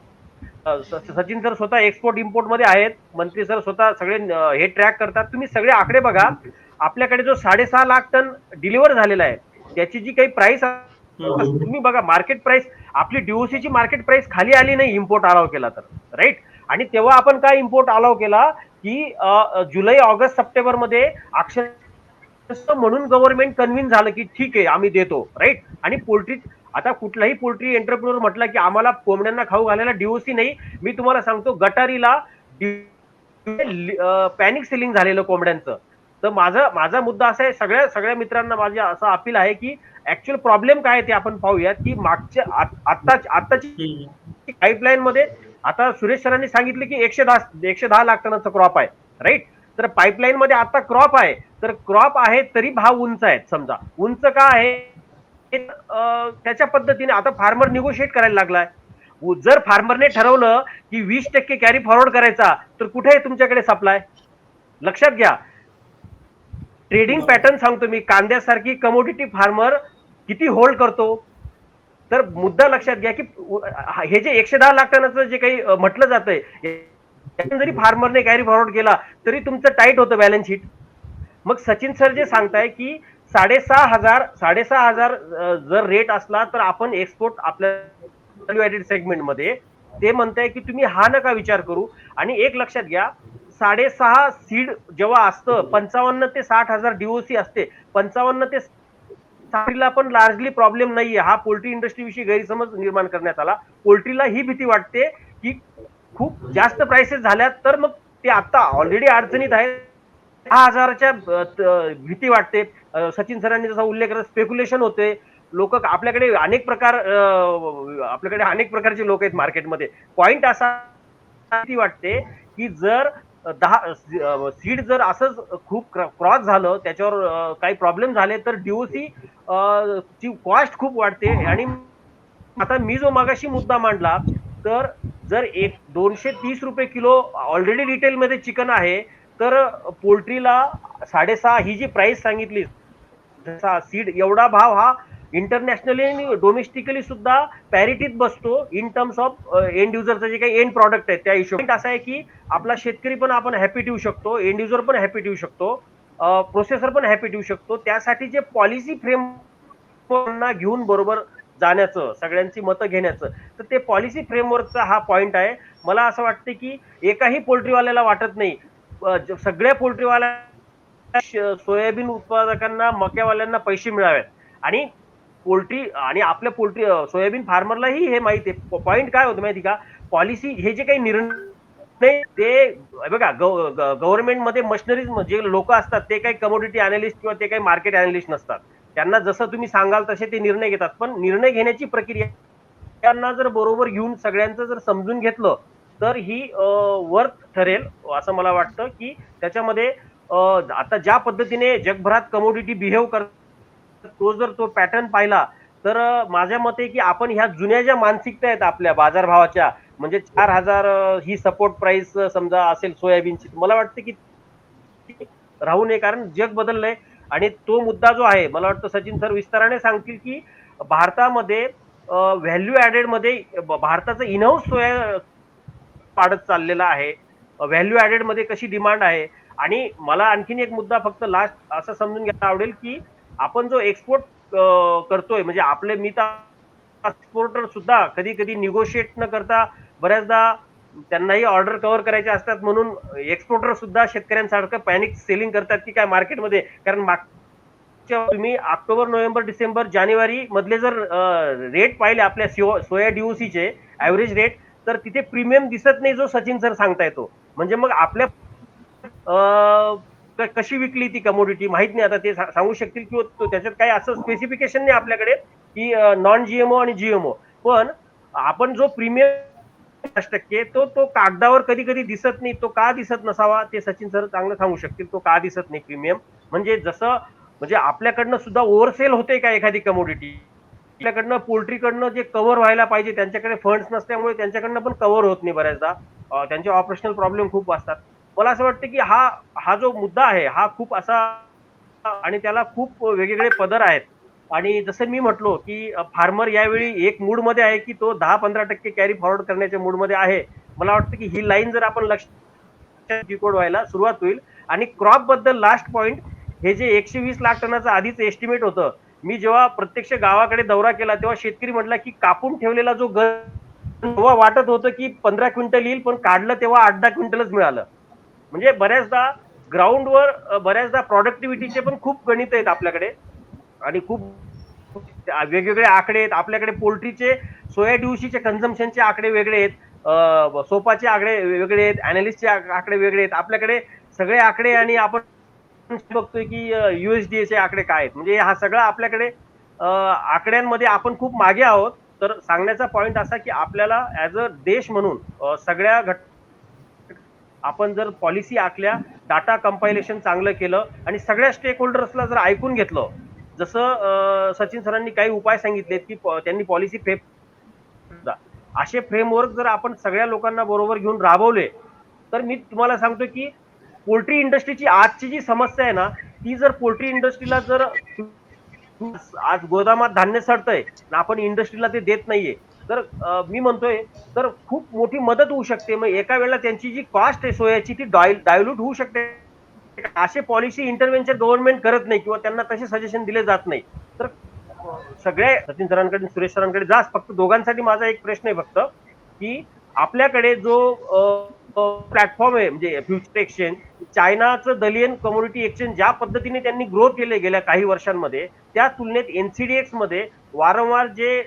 सचिन सर स्वतः एक्सपोर्ट इम्पोर्ट मध्ये आहेत, मंत्री सर स्वतः सगळे हे ट्रॅक करतात. तुम्ही सगळे आकडे बघा. आपल्याकडे जो 6.5 लाख टन डिलिव्हर झालेला आहे त्याची जी काही प्राइस तुम्ही बघा, मार्केट प्राइस आपली डीओसीची मार्केट प्राइस खाली आली नाही इम्पोर्ट अलाव केला तर, राईट. आणि तेव्हा आपण काय इम्पोर्ट अलाव केला की जुलै ऑगस्ट सप्टेंबर मध्ये अक्षर म्हणून गव्हर्नमेंट कन्व्हिन्स झालं की ठीक आहे आम्ही देतो, राईट. आणि पोल्ट्री, आता कुठलाही पोल्ट्री एंटरप्रेन्योर म्हटलं की आम्हाला कोंबड्यांना खाऊ घालायला डीओसी नाही, मी तुम्हाला सांगतो गटारीला पॅनिक सेलिंग झालेलं कोंबड्यांचं. तर माझा मुद्दा असा आहे, सगळ्या मित्रांना माझ्या असं अपील आहे की ऍक्च्युअल प्रॉब्लेम काय आहे ते आपण पाहूयात की मागच्या आताची पाईपलाईन मध्ये, आता सुरेश सरांनी सांगितलं की 110 लाख टनाचा क्रॉप आहे, राईट. तर पाईपलाईन मध्ये आता क्रॉप आहे, तर क्रॉप आहे तरी भाव उंच आहेत. समजा उंच का आहे त्याच्या पद्धतीने आता फार्मर निगोशिएट करायला लागलाय. जर फार्मरने ठरवलं की 20% कॅरी फॉरवर्ड करायचा, तर कुठे आहे तुमच्याकडे सप्लाय? लक्षात घ्या. ट्रेडिंग पॅटर्न सांगतो मी, कांद्यासारखी कमोडिटी फार्मर किती होल्ड करतो. तर मुद्दा लक्षात घ्या की हे जे 110 लाख टनाचं जे काही म्हटलं जातंय, जरी फार्मरने कॅरी फॉरवर्ड केला तरी तुमचं टाईट होतं बॅलन्स शीट. मग सचिन सर जे सांगताय की 6,500 जर रेट असला तर आपण एक्सपोर्ट आपल्या व्हॅल्यू ऍडेड सेगमेंट मध्ये, ते म्हणताय की तुम्ही हा नका विचार करू. आणि एक लक्षात घ्या, 6.5 सीड जेव्हा असतं 55 ते 60 हजार डीओसी असते, 55 ते 60ला पण लार्जली प्रॉब्लेम नाहीये. हा पोल्ट्री इंडस्ट्री विषयी गैरसमज निर्माण करण्यात आला. पोल्ट्रीला ही भीती वाटते की खूप जास्त प्राइसेस झाल्यात तर मग ते आता ऑलरेडी अडचणीत आहे, 10,000च्या भीती वाटते. सचिन सरांनी जसा उल्लेख केला, स्पेक्युलेशन होते. लोक आपल्याकडे अनेक प्रकारचे लोक आहेत मार्केटमध्ये. पॉइंट असा वाटते की जर 10 सीड जर असंच खूप क्रॉस झालं, त्याच्यावर काही प्रॉब्लेम झाले तर डीओसी ची कॉस्ट खूप वाढते. आणि आता मी जो मागाशी मुद्दा मांडला, तर जर 230 रुपये किलो ऑलरेडी रिटेल मध्ये चिकन आहे, तर पोल्ट्रीला 6.5 ही जी प्राइस सांगितली, जसा सीड एवढा भाव हा इंटरनॅशनली आणि डोमेस्टिकली सुद्धा पॅरिटीत बसतो इन टर्म्स ऑफ एंड युजरचं जे काही एंड प्रॉडक्ट आहे त्या हिशोबाने. असं आहे की आपला शेतकरी पण आपण हॅपी ठेवू शकतो, एंड युजर पण हॅपी ठेवू शकतो, प्रोसेसर पण हॅपी ठेवू शकतो. त्यासाठी जे पॉलिसी फ्रेमवर्क घेऊन बरोबर जाण्याचं, सगळ्यांची मतं घेण्याचं, तर ते पॉलिसी फ्रेमवर्कचा हा पॉइंट आहे. मला असं वाटतं की एकाही पोल्ट्रीवाल्याला वाटत नाही, सगळ्या पोल्ट्रीवाल्या सोयाबीन उत्पादकांना, मक्यावाल्यांना पैसे मिळावेत. आणि पोल्ट्री आणि आपल्या पोल्ट्री सोयाबीन फार्मरलाही हे माहिती आहे. पॉइंट काय होतं माहिती का, पॉलिसी हे जे काही निर्णय ते बघा, गव्हर्नमेंटमध्ये मशिनरीज जे लोक असतात ते काही कमोडिटी अनालिस्ट किंवा ते काही मार्केट अनालिस्ट नसतात. त्यांना जसं तुम्ही सांगाल तसे ते निर्णय घेतात. पण निर्णय घेण्याची प्रक्रिया त्यांना जर बरोबर घेऊन सगळ्यांचं जर समजून घेतलं तर ही वर्थ ठरेल असं मला वाटतं, की त्याच्यामध्ये आता ज्या पद्धतीने जगभरात कमोडिटी बिहेव करतात तो जर तो पॅटर्न पाहिला तर माझ्या मते की आपण ह्या जुन्या ज्या मानसिकता आहेत आपल्या बाजारभावाच्या, म्हणजे 4,000 ही सपोर्ट प्राइस समजा असेल सोयाबीनची, मला वाटतं की ती राहू नये, कारण जग बदललंय. आणि तो मुद्दा जो आहे मला वाटतं सचिन सर विस्ताराने सांगतील की भारतामध्ये व्हॅल्यू ऍडेड मध्ये भारताचं इनहाऊस सोया वाढत चाललेला आहे. व्हॅल्यू ऍडेड मध्ये कशी डिमांड आहे. आणि मला आणखीन एक मुद्दा फक्त लास्ट असं समजून घ्यायला आवडेल की आपण जो एक्सपोर्ट करतोय, म्हणजे आपले मी तर एक्सपोर्टर सुद्धा कधी कधी निगोशिएट न करता बऱ्याचदा त्यांनाही ऑर्डर कव्हर करायचे असतात, म्हणून एक्सपोर्टर सुद्धा शेतकऱ्यांसारखं पॅनिक सेलिंग करतात की काय मार्केटमध्ये. कारण मागच्या तुम्ही ऑक्टोबर, नोव्हेंबर, डिसेंबर, जानेवारी मधले जर रेट पाहिले आपल्या सोया डीओसीचे ऍव्हरेज रेट, तर तिथे प्रीमियम दिसत नाही जो सचिन सर सांगता येतो. म्हणजे मग आपल्या कशी विकली ती कमोडिटी माहित नाही. आता ते सांगू शकतील किंवा त्याच्यात काही असं स्पेसिफिकेशन नाही आपल्याकडे की नॉन जीएमओ आणि जीएमओ, पण आपण जो प्रीमियम 5% तो तो कागदावर कधी कधी दिसत नाही. तो का दिसत नसावा ते सचिन सर चांगलं सांगू शकतील. तो का दिसत नाही प्रीमियम, म्हणजे जसं म्हणजे आपल्याकडनं सुद्धा ओव्हरसेल होते का एखादी कमोडिटी, आपल्याकडनं पोल्ट्रीकडनं जे कव्हर व्हायला पाहिजे त्यांच्याकडे फंड्स नसल्यामुळे त्यांच्याकडनं पण कव्हर होत नाही बऱ्याचदा. त्यांचे ऑपरेशनल प्रॉब्लेम खूप असतात. मला असं वाटतं की हा हा जो मुद्दा आहे हा खूप असा आणि त्याला खूप वेगवेगळे पदर आहेत. आणि जसं मी म्हटलो की फार्मर यावेळी एक मूड मध्ये आहे की तो 10-15% कॅरी फॉरवर्ड करण्याच्या मूड मध्ये आहे. मला वाटतं की ही लाईन जर आपण लक्षात डिकोड व्हायला सुरुवात होईल. आणि क्रॉप बद्दल लास्ट पॉइंट, हे जे 120 लाख टनाचं आधीच एस्टिमेट होतं, मी जेव्हा प्रत्यक्ष गावाकडे दौरा केला तेव्हा शेतकरी म्हटला की कापून ठेवलेला जो तेव्हा वाटत होतं की 15 क्विंटल येईल, पण काढलं तेव्हा 8-10 क्विंटलच मिळालं. म्हणजे बऱ्याचदा ग्राउंडवर बऱ्याचदा प्रोडक्टिव्हिटीचे पण खूप गणित आहेत आपल्याकडे आणि खूप वेगवेगळे आकडे आहेत आपल्याकडे. पोल्ट्रीचे सोया दिवशीचे कन्झम्पशनचे आकडे वेगळे आहेत, सोपाचे आकडे वेगळे आहेत, अनालिस्टचे आकडे वेगळे आहेत. आपल्याकडे सगळे आकडे आणि आपण बघतोय की USDA चे आकडे काय आहेत. म्हणजे हा सगळा आपल्याकडे आकड्यांमध्ये आपण खूप मागे आहोत. तर सांगण्याचा पॉइंट असा की आपल्याला ऍज अ देश म्हणून सगळ्या आपण जर पॉलिसी आखल्या, डाटा कंपायलेशन चांगलं केलं आणि सगळ्या स्टेक होल्डर्सला जर ऐकून घेतलं, जसं सचिन सरांनी काही उपाय सांगितलेत की त्यांनी पॉलिसी असे फ्रेमवर्क जर आपण सगळ्या लोकांना बरोबर घेऊन राबवले, तर मी तुम्हाला सांगतो की पोल्ट्री इंडस्ट्रीची आजची जी समस्या आहे ना, ती जर पोल्ट्री इंडस्ट्रीला जर आज गोदामात धान्य सडतंय आपण इंडस्ट्रीला ते देत नाहीये, तर मी म्हणतोय तर खूप मोठी मदत होऊ शकते. मग एका वेळेला त्यांची जी कॉस्ट आहे सोयाची ती डायल्यूट होऊ शकते. असे पॉलिसी इंटरव्हेन्शन गव्हर्नमेंट करत नाही किंवा त्यांना तसे सजेशन दिले जात नाही. तर सगळे सचिन सरांकडे सुरेश सरांकडे जा, फक्त दोघांसाठी माझा एक प्रश्न आहे फक्त की आपल्याकडे जो प्लॅटफॉर्म आहे म्हणजे future exchange, चायनाचं Dalian commodity exchange ज्या पद्धतीने त्यांनी ग्रो केले गेल्या काही वर्षांमध्ये, त्या तुलनेत एनसीडीएक्स मध्ये वारंवार जे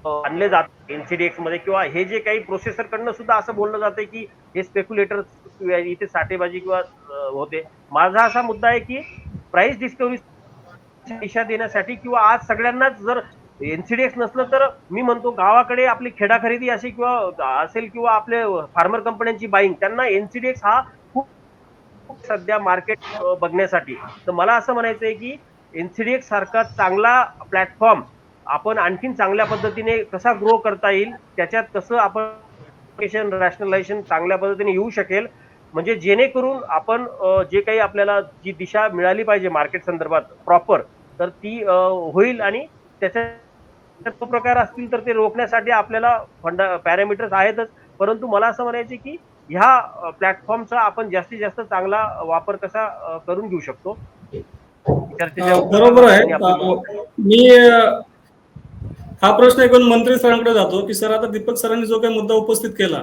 आणले जात एनसीडीएक्स मध्ये किंवा हे जे काही प्रोसेसर कडनं सुद्धा असं बोललं जातंय की हे स्पेक्युलेटर इथे साठेबाजी किंवा होते. माझा असा मुद्दा आहे की प्राइस डिस्कवरी दिशा देण्यासाठी किंवा आज सगळ्यांनाच जर एनसीडीएक्स नसलं तर मी म्हणतो गावाकडे आपली खेडा खरेदी अशी किंवा असेल किंवा आपले फार्मर कंपन्यांची बाईंग, त्यांना एनसीडीएक्स हा खूप सध्या मार्केट बघण्यासाठी. तर मला असं म्हणायचं आहे की एनसीडीएक्स सारखा चांगला प्लॅटफॉर्म आपण आणखीन चांगल्या पद्धतीने कसा ग्रो करता येईल, त्याच्यात कसं आपण रॅशनलायझेशन चांगल्या पद्धतीने येऊ शकेल, म्हणजे जेणेकरून आपण जे काही आपल्याला जी दिशा मिळाली पाहिजे मार्केट संदर्भात प्रॉपर, तर ती होईल. आणि त्याच्या प्रकार असतील तर ते रोखण्यासाठी आपल्याला पॅरामीटर्स आहेतच, परंतु मला असं म्हणायचं की ह्या प्लॅटफॉर्मचा आपण जास्तीत जास्त चांगला वापर कसा करून घेऊ शकतो. बरोबर आहे. मी हा प्रश्न एकूण मंत्री सरांकडे जातो की सर, आता दीपक सरांनी जो काही मुद्दा उपस्थित केला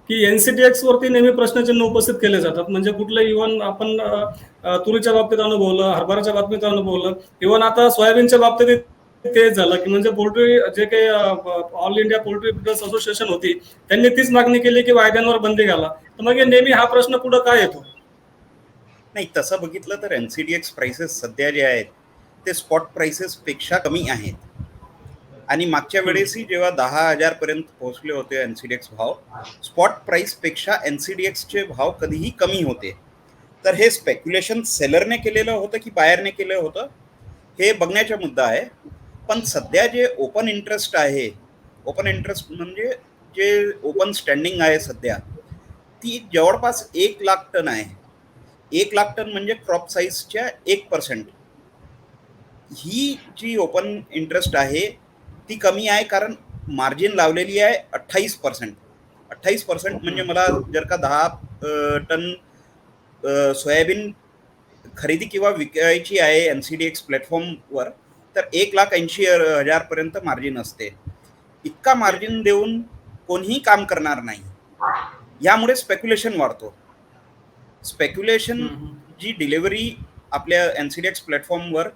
की एनसीटीएक्स वरती नेहमी प्रश्नचिन्ह उपस्थित केले जातात. म्हणजे कुठलं इव्हन आपण तुरीच्या बाबतीत अनुभवलं, हरभराच्या बाबतीत अनुभवलं, इव्हन आता सोयाबीनच्या बाबतीत तेच झालं की म्हणजे पोल्ट्री जे काही ऑल इंडिया पोल्ट्री ब्रिडर्स असोसिएशन होती त्यांनी तीच मागणी केली की वायद्यांवर बंदी घाला. तर मग नेहमी हा प्रश्न पुढे काय येतो? नाही, तसं बघितलं तर एनसीडीएक्स प्राइसेस सध्या जे आहेत ते स्पॉट प्राइसेस पेक्षा कमी आहेत. आणि मागच्या वेळेसही जेव्हा 10,000 पर्यंत पोहोचले होते एनसीडीएक्स भाव, स्पॉट प्राइसपेक्षा एनसीडीएक्सचे भाव कधीही कमी होते. तर हे स्पेक्युलेशन सेलरने केलेलं होतं की बायरने केलं होतं हे बघण्याचा मुद्दा आहे. पण सध्या जे ओपन इंटरेस्ट आहे, ओपन इंटरेस्ट म्हणजे जे ओपन स्टँडिंग आहे सध्या, ती जवळपास 1,00,000 टन आहे. 1,00,000 टन म्हणजे क्रॉप साईजच्या 1%. ही जी ओपन इंटरेस्ट आहे ती कमी आहे, कारण मार्जिन लावलेली आहे 28%. 28% म्हणजे मला जर का 10 टन सोयाबीन खरेदी किंवा विकायची आहे एनसीडीएक्स प्लॅटफॉर्मवर, तर 1,80,000 पर्यंत मार्जिन असते. इतका मार्जिन देऊन कोणीही काम करणार नाही. यामुळे स्पेक्युलेशन वाढतो. स्पेक्युलेशन जी डिलिव्हरी आपल्या एनसीडीएक्स प्लॅटफॉर्मवर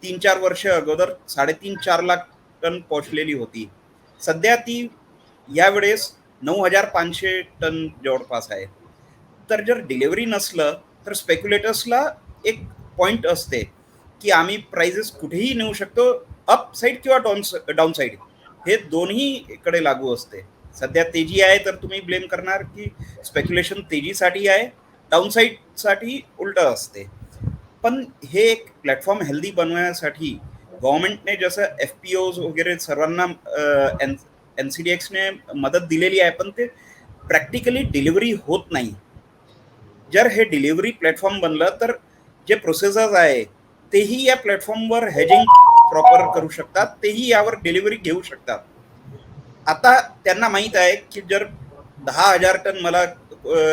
3-4 वर्ष अगोदर 3.5-4 लाख टन पोहोचलेली होती, सध्या ती यावेळेस 9,500 टन जवळपास आहे. तर जर डिलिव्हरी नसलं तर स्पेक्युलेटर्सला एक पॉईंट असते की आम्ही प्राइजेस कुठेही नेऊ शकतो, अप साईड किंवा डाऊन साईड, हे दोन्ही कडे लागू असते. सध्या तेजी आहे तर तुम्ही ब्लेम करणार की स्पेक्युलेशन तेजीसाठी आहे, डाऊन साईडसाठी उलटं असते. पण हे एक प्लॅटफॉर्म हेल्दी बनवण्यासाठी गव्हर्नमेंटने जसं FPOs वगैरे सर्वांना एनसीडीएक्सने मदत दिलेली आहे, पण ते प्रॅक्टिकली डिलिव्हरी होत नाही. जर हे डिलिव्हरी प्लॅटफॉर्म बनलं तर जे प्रोसेसर्स आहे तेही या प्लॅटफॉर्मवर हेजिंग प्रॉपर करू शकतात, तेही यावर डिलिव्हरी घेऊ शकतात. आता त्यांना माहीत आहे की जर 10,000 टन मला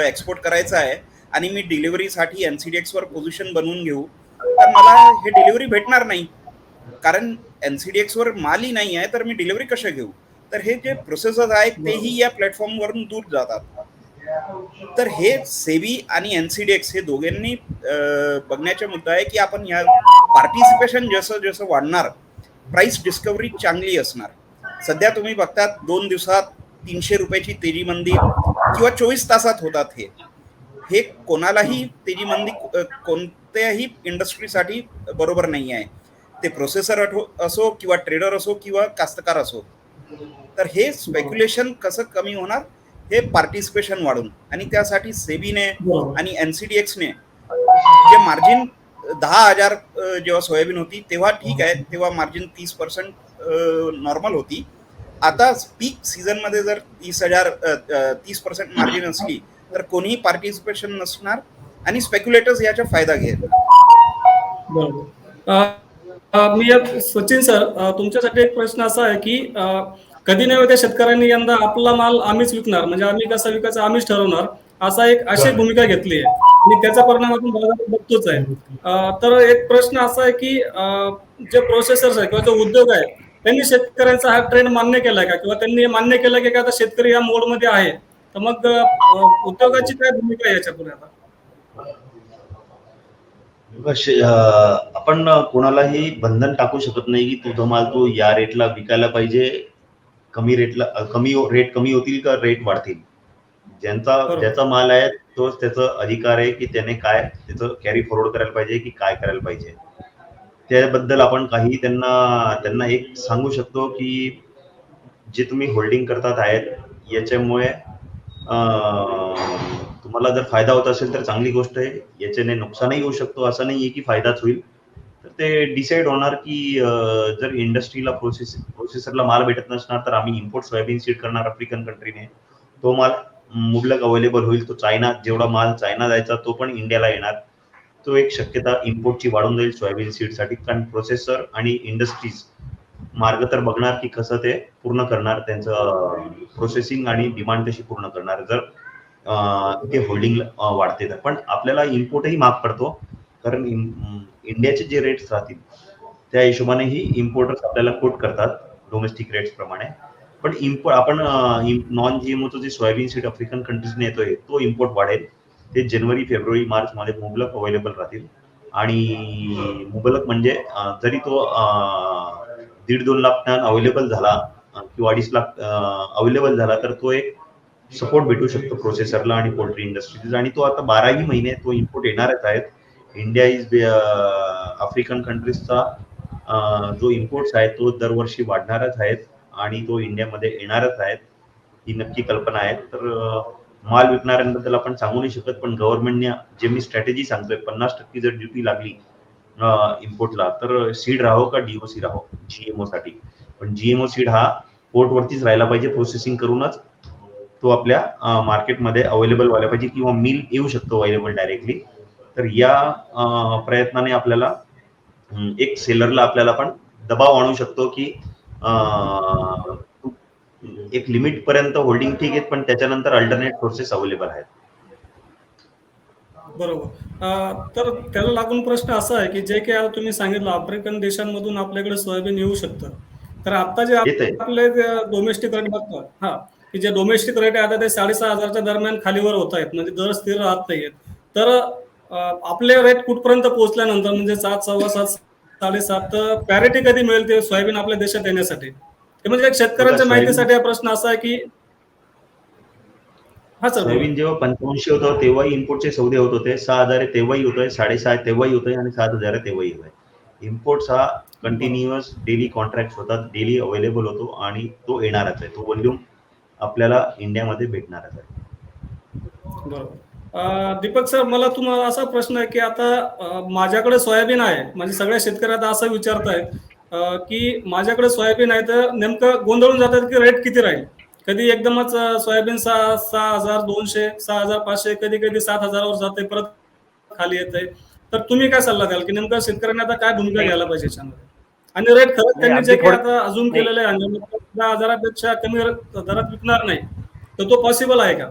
एक्सपोर्ट करायचं आहे आणि मी डिलिव्हरीसाठी एनसीडीएक्सवर पोझिशन बनवून घेऊ, तर मला हे डिलिव्हरी भेटणार नाही, कारण एनसीडीएक्सवर मालही नाही आहे, तर मी डिलिव्हरी कशा घेऊ. तर हे जे प्रोसेसर्स आहेत तेही या प्लॅटफॉर्मवरून दूर जातात. तर हे सेबी आणि एनसीडीएक्स हे दोघांनी बघण्याचा मुद्दा आहे की आपण या पार्टिसिपेशन जसं जसं वाढणार, प्राइस डिस्कवरी चांगली असणार. सध्या तुम्ही बघतात 2 दिवसात 300 रुपयाची तेजी मंदी किंवा 24 तासात होतात. हे कोणालाही तेजी मंदी कोणत्याही इंडस्ट्रीसाठी बरोबर नाही आहे, ते प्रोसेसर असो किंवा ट्रेडर असो किंवा कास्तकार असो. तर हे स्पेक्युलेशन कसं कमी होणार, हे पार्टिसिपेशन वाढून, आणि त्यासाठी सेबीने आणि एनसीडीएक्सने जे मार्जिन 10,000 जेव्हा सोयाबीन होती तेव्हा ठीक आहे, तेव्हा मार्जिन 30% नॉर्मल होती. आता पीक सीझनमध्ये जर 30% मार्जिन असली तर कोणीही पार्टिसिपेशन नसणार आणि स्पेक्युलेटर्स याचा फायदा घेणार. बरोबर. मी सचिन सर, तुमच्यासाठी एक प्रश्न असा आहे की कधी नाही त्या शेतकऱ्यांनी यंदा आपला माल आम्हीच विकणार, म्हणजे आम्ही कसा विकायचा आम्हीच ठरवणार, अशी भूमिका घेतली आहे आणि त्याचा परिणाम आपण बाजारात बघतोच आहे. तर एक प्रश्न असा आहे की जे प्रोसेसर्स आहे किंवा जो उद्योग आहे त्यांनी शेतकऱ्यांचा हा ट्रेंड मान्य केलाय का, किंवा त्यांनी मान्य केलं की आता शेतकरी या मोडमध्ये आहे, तर मग उद्योगाची काय भूमिका आहे याच्या पुढे आता? आपण कोणालाही बंधन टाकू शकत नाही की तुझा माल तू या रेटला विकायला पाहिजे, कमी रेट कमी होतील का रेट वाढतील. ज्याचा माल आहे तोच त्याचा अधिकार आहे की त्याने काय त्याचं कॅरी फॉरवर्ड करायला पाहिजे की काय करायला पाहिजे. त्याबद्दल आपण काही त्यांना एक सांगू शकतो की जे तुम्ही होल्डिंग करतात आहेत याच्यामुळे तुम्हाला जर फायदा होत असेल तर चांगली गोष्ट आहे, याच्याने नुकसानही होऊ शकतो, असं नाही आहे की फायदाच होईल. तर ते डिसाईड होणार की जर इंडस्ट्रीला प्रोसेसरला माल भेटत नसणार तर आम्ही इम्पोर्ट सोयाबीन सीड करणार आफ्रिकन कंट्रीने, तो माल मुबलक अवेलेबल होईल. तो जेवढा माल चायना जायचा तो पण इंडियाला येणार, तो एक शक्यता इम्पोर्टची वाढून जाईल सोयाबीन सीडसाठी. कारण प्रोसेसर आणि इंडस्ट्रीज मार्ग तर बघणार की कसं ते पूर्ण करणार, त्यांचं प्रोसेसिंग आणि डिमांड कशी पूर्ण करणार जर ते होल्डिंग वाढते तर. पण आपल्याला इम्पोर्टही महाग पडतो, कारण इंडियाचे जे रेट्स राहतील त्या हिशोबानेही इम्पोर्टर्स आपल्याला कोट करतात डोमेस्टिक रेट्स प्रमाणे. पण आपण नॉन जीएमओचं जे सोयाबीन सीड आफ्रिकन कंट्रीजने येतोय तो इम्पोर्ट वाढेल. ते जानेवारी फेब्रुवारी मार्च मध्ये मुबलक अवेलेबल राहतील. आणि मुबलक म्हणजे जरी तो 1.5-2 लाख टन अवेलेबल झाला किंवा 2.5 लाख अवेलेबल झाला तर तो एक सपोर्ट भेटू शकतो प्रोसेसरला आणि पोल्ट्री इंडस्ट्रीज. आणि तो आता 12ही महिने तो इम्पोर्ट येणारच आहेत. इंडिया इज आफ्रिकन कंट्रीजचा जो इम्पोर्ट्स आहे तो दरवर्षी वाढणारच आहेत आणि तो इंडियामध्ये येणारच आहेत, ही नक्की कल्पना आहे. तर माल विकणाऱ्यांबद्दल आपण सांगू नाही शकत, पण गव्हर्नमेंटने जे मी स्ट्रॅटेजी सांगतोय 50% जर ड्युटी लागली इम्पोर्टला, तर सीड राहो का डीओसी राहो जीएमओ साठी, पण जीएमओ सीड हा पोर्टवरतीच राहायला पाहिजे, प्रोसेसिंग करूनच तो आपल्या मार्केटमध्ये अवेलेबल व्हायला पाहिजे किंवा मिल येऊ शकतो अवेलेबल डायरेक्टली. तर या प्रयत्नाने आपल्याला एक सेलरला आपल्याला पण दबाव आणू शकतो की एक लिमिट पर्यंत होल्डिंग ठीक आहेत, पण त्याच्यानंतर अल्टरनेट सोर्सेस अवेलेबल आहेत. बरोबर. तर त्याला लागून प्रश्न असा आहे की जे काही आता तुम्ही सांगितलं आफ्रिकन देशांमधून आपल्याकडे सोयाबीन येऊ शकतं, तर आता जे येतंय. आपले डोमेस्टिक रेट बघतो, हा, की जे डोमेस्टिक रेट आहे आता ते 6,500च्या दरम्यान खालीवर होत आहेत, म्हणजे दर स्थिर राहत नाहीयेत. तर आपले रेट कुठपर्यंत पोहोचल्यानंतर म्हणजे 7, 7.25, 7.5, तर पॅरिटी कधी मिळेल ते सोयाबीन आपल्या देशात येण्यासाठी? ते म्हणजे एक शेतकऱ्यांच्या माहितीसाठी हा प्रश्न असा आहे की हा सर बोला. सोयाबीन जेव्हा 5500 होतं तेव्हाही इम्पोर्टचे सौदे होत होते. 6,000 तेव्हाही होतोय, 6,500 तेव्हाही होतोय आणि 7,000 तेव्हाही होतोय. इम्पोर्ट्स हा कंटिन्युअस डेली कॉन्ट्रॅक्ट होतात, डेली अवेलेबल होतो आणि तो येणारच आहे. तो व्हॉल्यूम आपल्याला इंडियामध्ये भेटणारच आहे. बरोबर. दीपक सर, मला तुम्हाला असा प्रश्न आहे की आता माझ्याकडे सोयाबीन आहे, म्हणजे सगळ्या शेतकरी आता असं विचारतायत की माझ्याकडे सोयाबीन आहे, तर नेमकं गोंधळून जातात की रेट किती राहील. कधी एकदमच सोयाबीन 6,200, 6,500, कधी कधी 7,000वर जाते, परत खाली येते. तर तुम्ही काय सल्ला द्याल की नेमकं शेतकऱ्यांनी आता काय भूमिका नाही घ्यायला पाहिजे याच्यामध्ये? आणि रेट खरंच नाही, त्यांनी अगदी जे काही थोडं आता अजून नाही केलेलं आहे, म्हणजे 10,000पेक्षा कमी दरात विकणार नाही, तर तो पॉसिबल आहे का?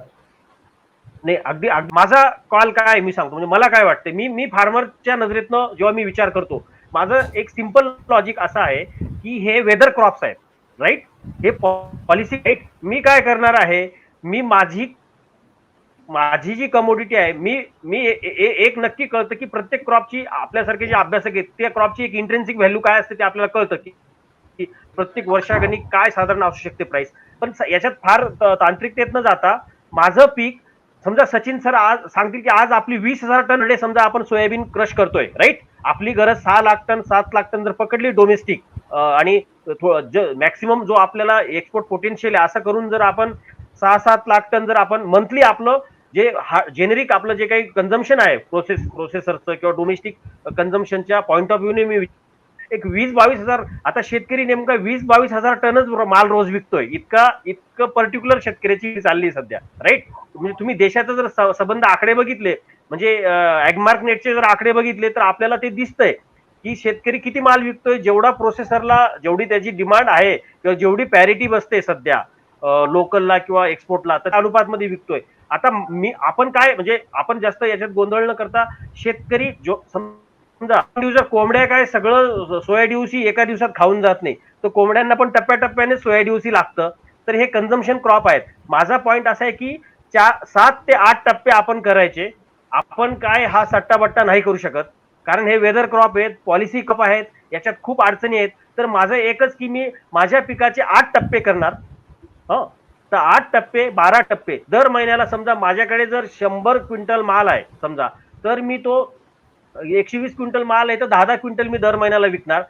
नाही, अगदी माझा कॉल काय आहे मी सांगतो. म्हणजे मला काय वाटतं, मी मी फार्मरच्या नजरेतनं जेव्हा मी विचार करतो, माझं एक सिंपल लॉजिक असं आहे की हे वेदर क्रॉप्स आहेत, राईट. हे पॉलिसी राईट. मी काय करणार आहे, मी माझी जी कमोडिटी आहे, मी मी एक नक्की कळतं की प्रत्येक क्रॉपची, आपल्यासारखे जे अभ्यासक आहेत त्या क्रॉपची एक इंट्रेन्सिक व्हॅल्यू काय असते ते आपल्याला कळतं की प्रत्येक वर्षागणिक काय साधारण असू शकते प्राइस. पण याच्यात फार तांत्रिकतेत न जाता माझं पीक, समजा सचिन सर आज सांगतील की आज आपली 20,000 टन समजा आपण सोयाबीन क्रश करतोय, राईट. आपली गरज 6 लाख टन 7 लाख टन जर पकडली डोमेस्टिक, आणि मॅक्सिमम जो आपल्याला एक्सपोर्ट पोटेन्शियल आहे असं करून जर आपण 6-7 लाख टन जर आपण मंथली आपलं जे जेनेरिक आपलं जे काही कन्झम्पशन आहे प्रोसेसरचं किंवा डोमेस्टिक कन्झम्पशनच्या पॉईंट ऑफ व्ह्यूने मी एक 20-22 हजार, आता शेतकरी नेमका 20-22 हजार टनच माल रोज विकतोय, इतकं पर्टिक्युलर शेतकऱ्याची चालली सध्या, राईट. म्हणजे तुम्ही देशाचा जर संबंध आकडे बघितले, म्हणजे ॲग्मार्क नेटचे जर आकडे बघितले, तर आपल्याला ते दिसतंय की शेतकरी किती माल विकतोय, जेवढा प्रोसेसरला जेवढी त्याची डिमांड आहे किंवा जेवढी पॅरिटी बसते सध्या लोकलला किंवा एक्सपोर्टला, तर अनुपात मध्ये विकतोय. आता आपण काय, म्हणजे आपण जास्त याच्यात गोंधळ न करता शेतकरी जो समजा दिवसात कोंबड्या काय सगळं सोया दिवशी एका दिवसात खाऊन जात नाही, तर कोंबड्यांना पण टप्प्याटप्प्याने सोया दिवशी लागतं. तर हे कन्झम्पशन क्रॉप आहेत. माझा पॉइंट असा आहे की 7 ते 8 टप्पे आपण करायचे. आपण काय हा सट्टाबट्टा नाही करू शकत, कारण हे वेदर क्रॉप आहेत, पॉलिसी क्रॉप आहेत, याच्यात खूप अडचणी आहेत. तर माझं एकच की मी माझ्या पिकाचे 8 टप्पे करणार. हो, तर 8 टप्पे 12 टप्पे दर महिन्याला. समजा माझ्याकडे जर 100 क्विंटल माल आहे समजा, तर मी तो 120 क्विंटल माल आहे तर 10-10 क्विंटल मी दर महिन्याला विकणार.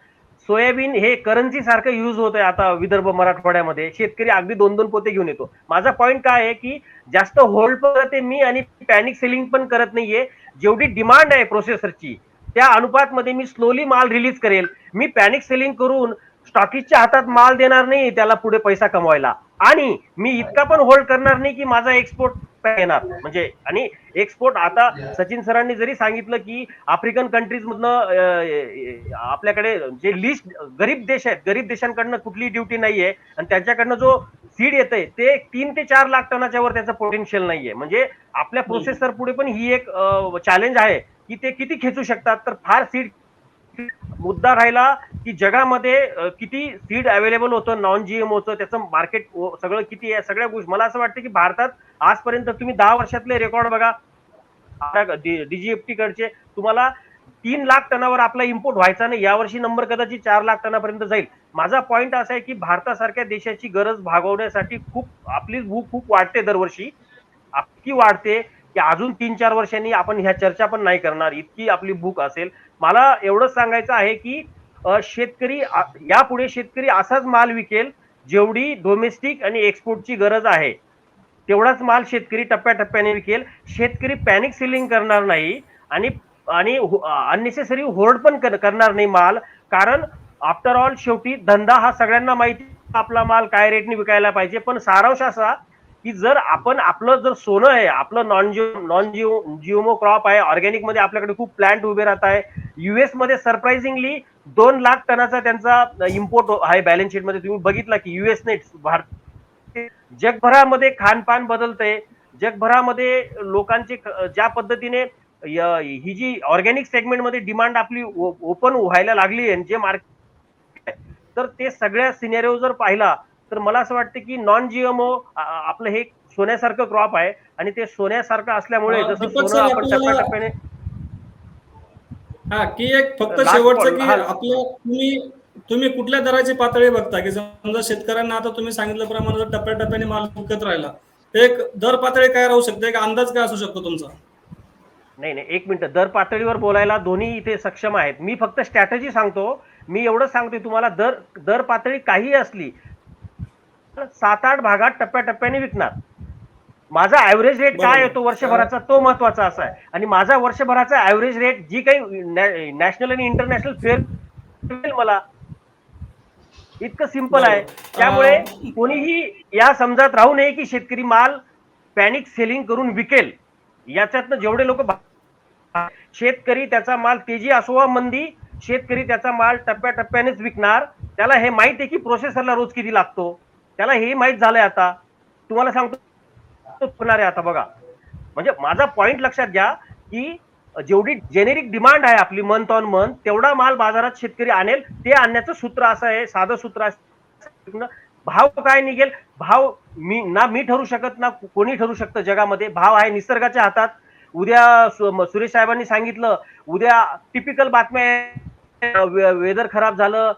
सोयाबीन हे करन्सी सारखं युज होत आहे आता विदर्भ मराठवाड्यामध्ये, शेतकरी अगदी 2-2 पोते घेऊन येतो. माझा पॉईंट काय आहे की जास्त होल्ड करते मी आणि पॅनिक सेलिंग पण करत नाहीये. जेवढी डिमांड आहे प्रोसेसरची त्या अनुपात मध्ये मी स्लोली माल रिलीज करेल. मी पॅनिक सेलिंग करून स्टॉकिस्टच्या हातात माल देणार नाही त्याला पुढे पैसा कमवायला, आणि मी इतका पण होल्ड करणार नाही की माझा एक्सपोर्ट येणार. म्हणजे आणि एक्सपोर्ट आता सचिन सरांनी जरी सांगितलं की आफ्रिकन कंट्रीज मधनं आपल्याकडे जे लिस्ट गरीब देश आहेत, गरीब देशांकडनं कुठली ड्युटी नाहीये, आणि त्यांच्याकडनं जो सीड येतंय ते 3 ते 4 लाख टनाच्या वर त्याचं पोटेन्शियल नाहीये. म्हणजे आपल्या प्रोसेसर पुढे पण ही एक चॅलेंज आहे की ते किती खेचू शकतात. तर फार सीड मुद्दा राहिला की जगामध्ये किती सीड अवेलेबल होतं नॉन जीएमओचं, त्याचं मार्केट सगळं किती आहे, सगळ्या गोष्टी. मला असं वाटतं की भारतात आजपर्यंत तुम्ही 10 वर्षातले रेकॉर्ड बघा डीजीएफटी कडचे, तुम्हाला 3 लाख टनावर आपला इम्पोर्ट व्हायचा नाही. यावर्षी नंबर कदाचित 4 लाख टनापर्यंत जाईल. माझा पॉइंट असा आहे की भारतासारख्या देशाची गरज भागवण्यासाठी आपली भूक खूप वाढते दरवर्षी, इतकी वाढते की अजून 3-4 वर्षांनी आपण ह्या चर्चा पण नाही करणार, इतकी आपली भूक असेल. मला एवढंच सांगायचं आहे की शेतकरी यापुढे शेतकरी असाच माल विकेल जेवढी डोमेस्टिक आणि एक्सपोर्टची गरज आहे, तेवढाच माल शेतकरी टप्प्याटप्प्याने विकेल. शेतकरी पॅनिक सेलिंग करणार नाही आणि आणि अननेसेसरी होर्ड पण करणार नाही माल. कारण आफ्टर ऑल शेवटी धंदा हा सगळ्यांना माहिती, आपला माल काय रेटने विकायला पाहिजे. पण सारांश असा की जर आपण आपलं जर सोनं आहे, आपलं नॉन जिओमो क्रॉप आहे, ऑर्गॅनिक मध्ये आपल्याकडे खूप प्लांट उभे राहत आहे. युएस मध्ये सरप्राइझिंगली 2 लाख टनाचा त्यांचा इम्पोर्ट आहे बॅलन्स शीट मध्ये. तुम्ही बघितला की युएसने भारत, जगभरामध्ये खानपान बदलतंय, जगभरामध्ये लोकांचे ज्या पद्धतीने ही जी ऑर्गॅनिक सेगमेंट मध्ये डिमांड आपली ओपन व्हायला लागली आहे, जे मार्केट, तर ते सगळ्या सिनेरिओ जर पाहिला तर मला असं वाटतं की नॉन जीएमओ आपलं हे सोन्यासारखं क्रॉप आहे. आणि ते सोन्यासारखं असल्यामुळे जसं दीपक सोनं सर, आपण आपल्याला टप्प्याटप्प्याने की एक फक्त Last शेवटचं call, की हा. आपलं तुम्ही कुठल्या दराची पातळी बघता की समजा शेतकऱ्यांना आता तुम्ही सांगितल्याप्रमाणे जर टप्प्याटप्प्याने माल विकत राहिला तर एक दर पातळी काय राहू शकते, एक अंदाज काय असू शकतो तुमचा? नाही नाही, एक मिनिट. दर पातळीवर बोलायला दोन्ही इथे सक्षम आहेत. मी फक्त स्ट्रॅटेजी सांगतो. मी एवढं सांगतोय तुम्हाला, दर पातळी काही असली 7-8 भागात टप्प्याटप्प्याने विकणार. माझा ऍव्हरेज रेट काय येतो वर्षभराचा तो महत्वाचा असा आहे. आणि माझा वर्षभराचा ऍव्हरेज रेट जी काही नॅशनल आणि इंटरनॅशनल फेअर मला, इतकं सिंपल आहे. त्यामुळे कोणीही या समजात राहू नये की शेतकरी माल पॅनिक सेलिंग करून विकेल. याच्यातनं जेवढे लोक, शेतकरी त्याचा माल तेजी असो वा मंदी, शेतकरी त्याचा माल टप्प्याटप्प्यानेच विकणार. त्याला हे माहित आहे की प्रोसेसरला रोज किती लागतो, त्याला हे माहित झालंय. आता तुम्हाला सांगतो होणार आहे आता बघा. म्हणजे माझा पॉइंट लक्षात घ्या की जेवढी जेनेरिक डिमांड आहे आपली मंथ ऑन मंथ, तेवढा माल बाजारात शेतकरी आणेल. ते आणण्याचं सूत्र असं आहे, साधं सूत्र असं, भाव काय निघेल, भाव मी ठरू शकत ना कोणी ठरू शकतं जगामध्ये. भाव आहे निसर्गाच्या हातात. उद्या सुरेश साहेबांनी सांगितलं, उद्या टिपिकल बातम्या, वेदर खराब झालं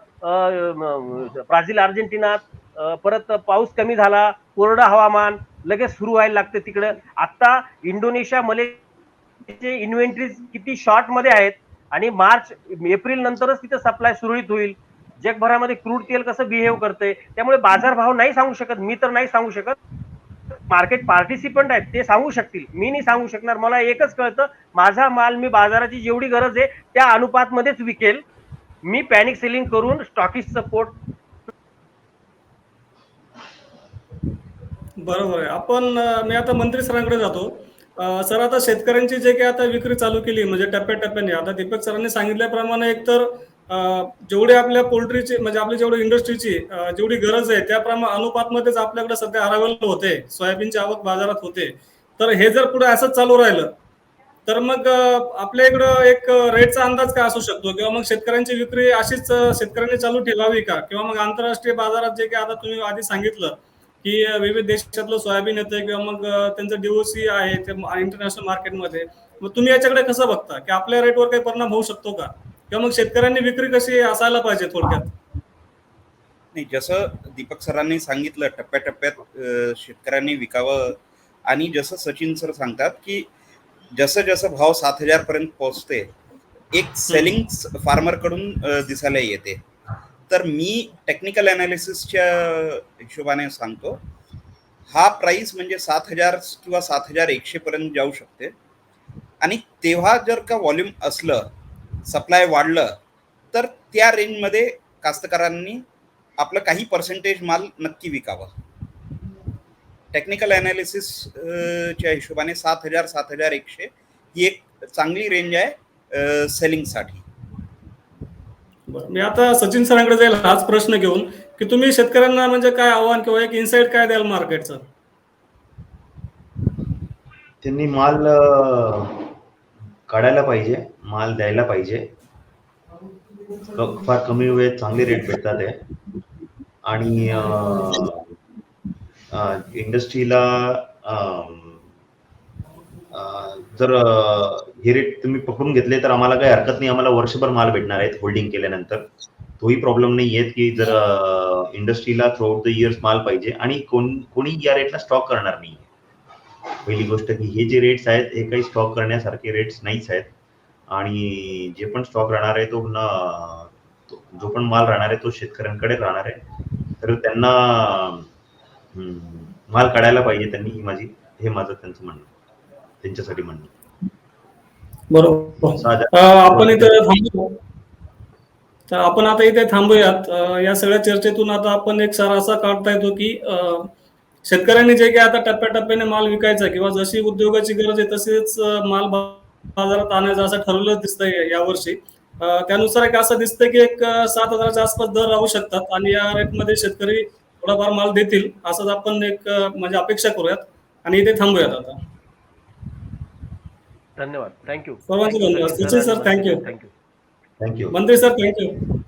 ब्राझील अर्जेंटिनात, परत पाऊस कमी झाला, कोरडं हवामान, लगेच सुरू व्हायला लागते तिकडं. आता इंडोनेशिया मलेशियाचे इन्व्हेंटरीज किती शॉर्ट मध्ये आहेत आणि मार्च एप्रिल नंतरच तिथे सप्लाय सुरळीत होईल. जगभरामध्ये क्रूड तेल कसं बिहेव करतंय, त्यामुळे बाजारभाव नाही सांगू शकत. मी तर नाही सांगू शकत, मार्केट पार्टिसिपंट आहेत ते सांगू शकतील, मी नाही सांगू शकणार. मला एकच कळतं, माझा माल मी बाजाराची जेवढी गरज आहे त्या अनुपात मध्येच विकेल. मी पॅनिक सेलिंग करून स्टॉकिस्ट सपोर्ट. बरोबर आहे. मी आता मंत्री सरांकडे जातो. सर, आता शेतकऱ्यांची जे काही आता विक्री चालू केली म्हणजे टप्प्याटप्प्याने, आता दीपक सरांनी सांगितल्याप्रमाणे एकतर जेवढी आपल्या पोल्ट्रीची म्हणजे आपली जेवढी इंडस्ट्रीची जेवढी गरज आहे त्याप्रमाणे अनुपातमध्येच आपल्याकडे सध्या अरायवल होते, सोयाबीनची आवक बाजारात होते. तर हे जर पुढे असंच चालू राहिलं तर मग आपल्या इकडं एक रेटचा अंदाज काय असू शकतो, किंवा मग शेतकऱ्यांची विक्री अशीच शेतकऱ्यांनी चालू ठेवावी का, किंवा मग आंतरराष्ट्रीय बाजारात जे काही आता तुम्ही आधी सांगितलं की विविध देशातलं सोयाबीन येतं किंवा मग त्यांचं डीओसी आहे ते इंटरनॅशनल मार्केटमध्ये, मग तुम्ही याच्याकडे कसं बघता की आपल्या रेटवर काही परिणाम होऊ शकतो का, किंवा मग शेतकऱ्यांनी विक्री कशी असायला पाहिजे थोडक्यात? नाही, जसं दीपक सरांनी सांगितलं टप्प्याटप्प्यात शेतकऱ्यांनी विकावं. आणि जसं सचिन सर सांगतात की जसं जसं भाव 7,000 पर्यंत पोहोचते, एक सेलिंग फार्मरकडून दिसायला येते. तर मी टेक्निकल अनालिसिसच्या हिशोबाने सांगतो, हा प्राइस म्हणजे 7,000 किंवा 7,100 पर्यंत जाऊ शकते. आणि तेव्हा जर का व्हॉल्यूम असलं, सप्लाय वाढलं, तर त्या रेंजमध्ये कास्तकारांनी आपलं काही पर्सेंटेज माल नक्की विकावं. टेक्निकल अनालिसिस च्या हिशोबाने 7,000 7,100 ही एक चांगली रेंज आहे सेलिंगसाठी. मी आता सचिन सरांकडे जाईल हाच प्रश्न घेऊन की तुम्ही शेतकऱ्यांना म्हणजे काय आव्हान किंवा एक इन्साइट काय द्याल मार्केटचं? त्यांनी माल काढायला पाहिजे, माल द्यायला पाहिजे. फार कमी वेळेत चांगले रेट भेटतात आहे. आणि इंडस्ट्रीला जर हे रेट तुम्ही पकडून घेतले तर आम्हाला काही हरकत नाही, आम्हाला वर्षभर माल भेटणार आहेत होल्डिंग केल्यानंतर. तोही प्रॉब्लेम नाही येत की जर इंडस्ट्रीला थ्रू आउट द इयर्स माल पाहिजे आणि कोणी या रेटला स्टॉक करणार नाही. पहिली गोष्ट की हे जे रेट्स आहेत हे काही स्टॉक करण्यासारखे रेट्स नाहीच आहेत. आणि जे पण स्टॉक राहणार आहे तो शकतो. जो पण माल राहणार आहे तो शेतकऱ्यांकडे राहणार आहे. तर त्यांना माल काढायला पाहिजे त्यांनी, हे माझं त्यांचं म्हणणं, त्यांच्यासाठी म्हणणं. बरोबर. आपण इथे थांबू. तर आपण आता इथे थांबूयात. या सगळ्या चर्चेतून आता आपण एक सार असा काढता येतो की शेतकऱ्यांनी जे काही आता टप्प्याटप्प्याने माल विकायचा किंवा जशी उद्योगाची गरज आहे तसेच माल बाजारात आणायचं असं ठरवलं दिसतंय यावर्षी. त्यानुसार एक असं दिसतंय की एक 7,000च्या आसपास दर राहू शकतात आणि या रेटमध्ये शेतकरी थोडाफार माल देतील असंच आपण एक म्हणजे अपेक्षा करूयात आणि इथे थांबूयात आता. धन्यवाद. थँक्यू. सर्वांचे धन्यवाद. Sachin sir thank you. Thank you. Thank you. मंत्री सर थँक्यू.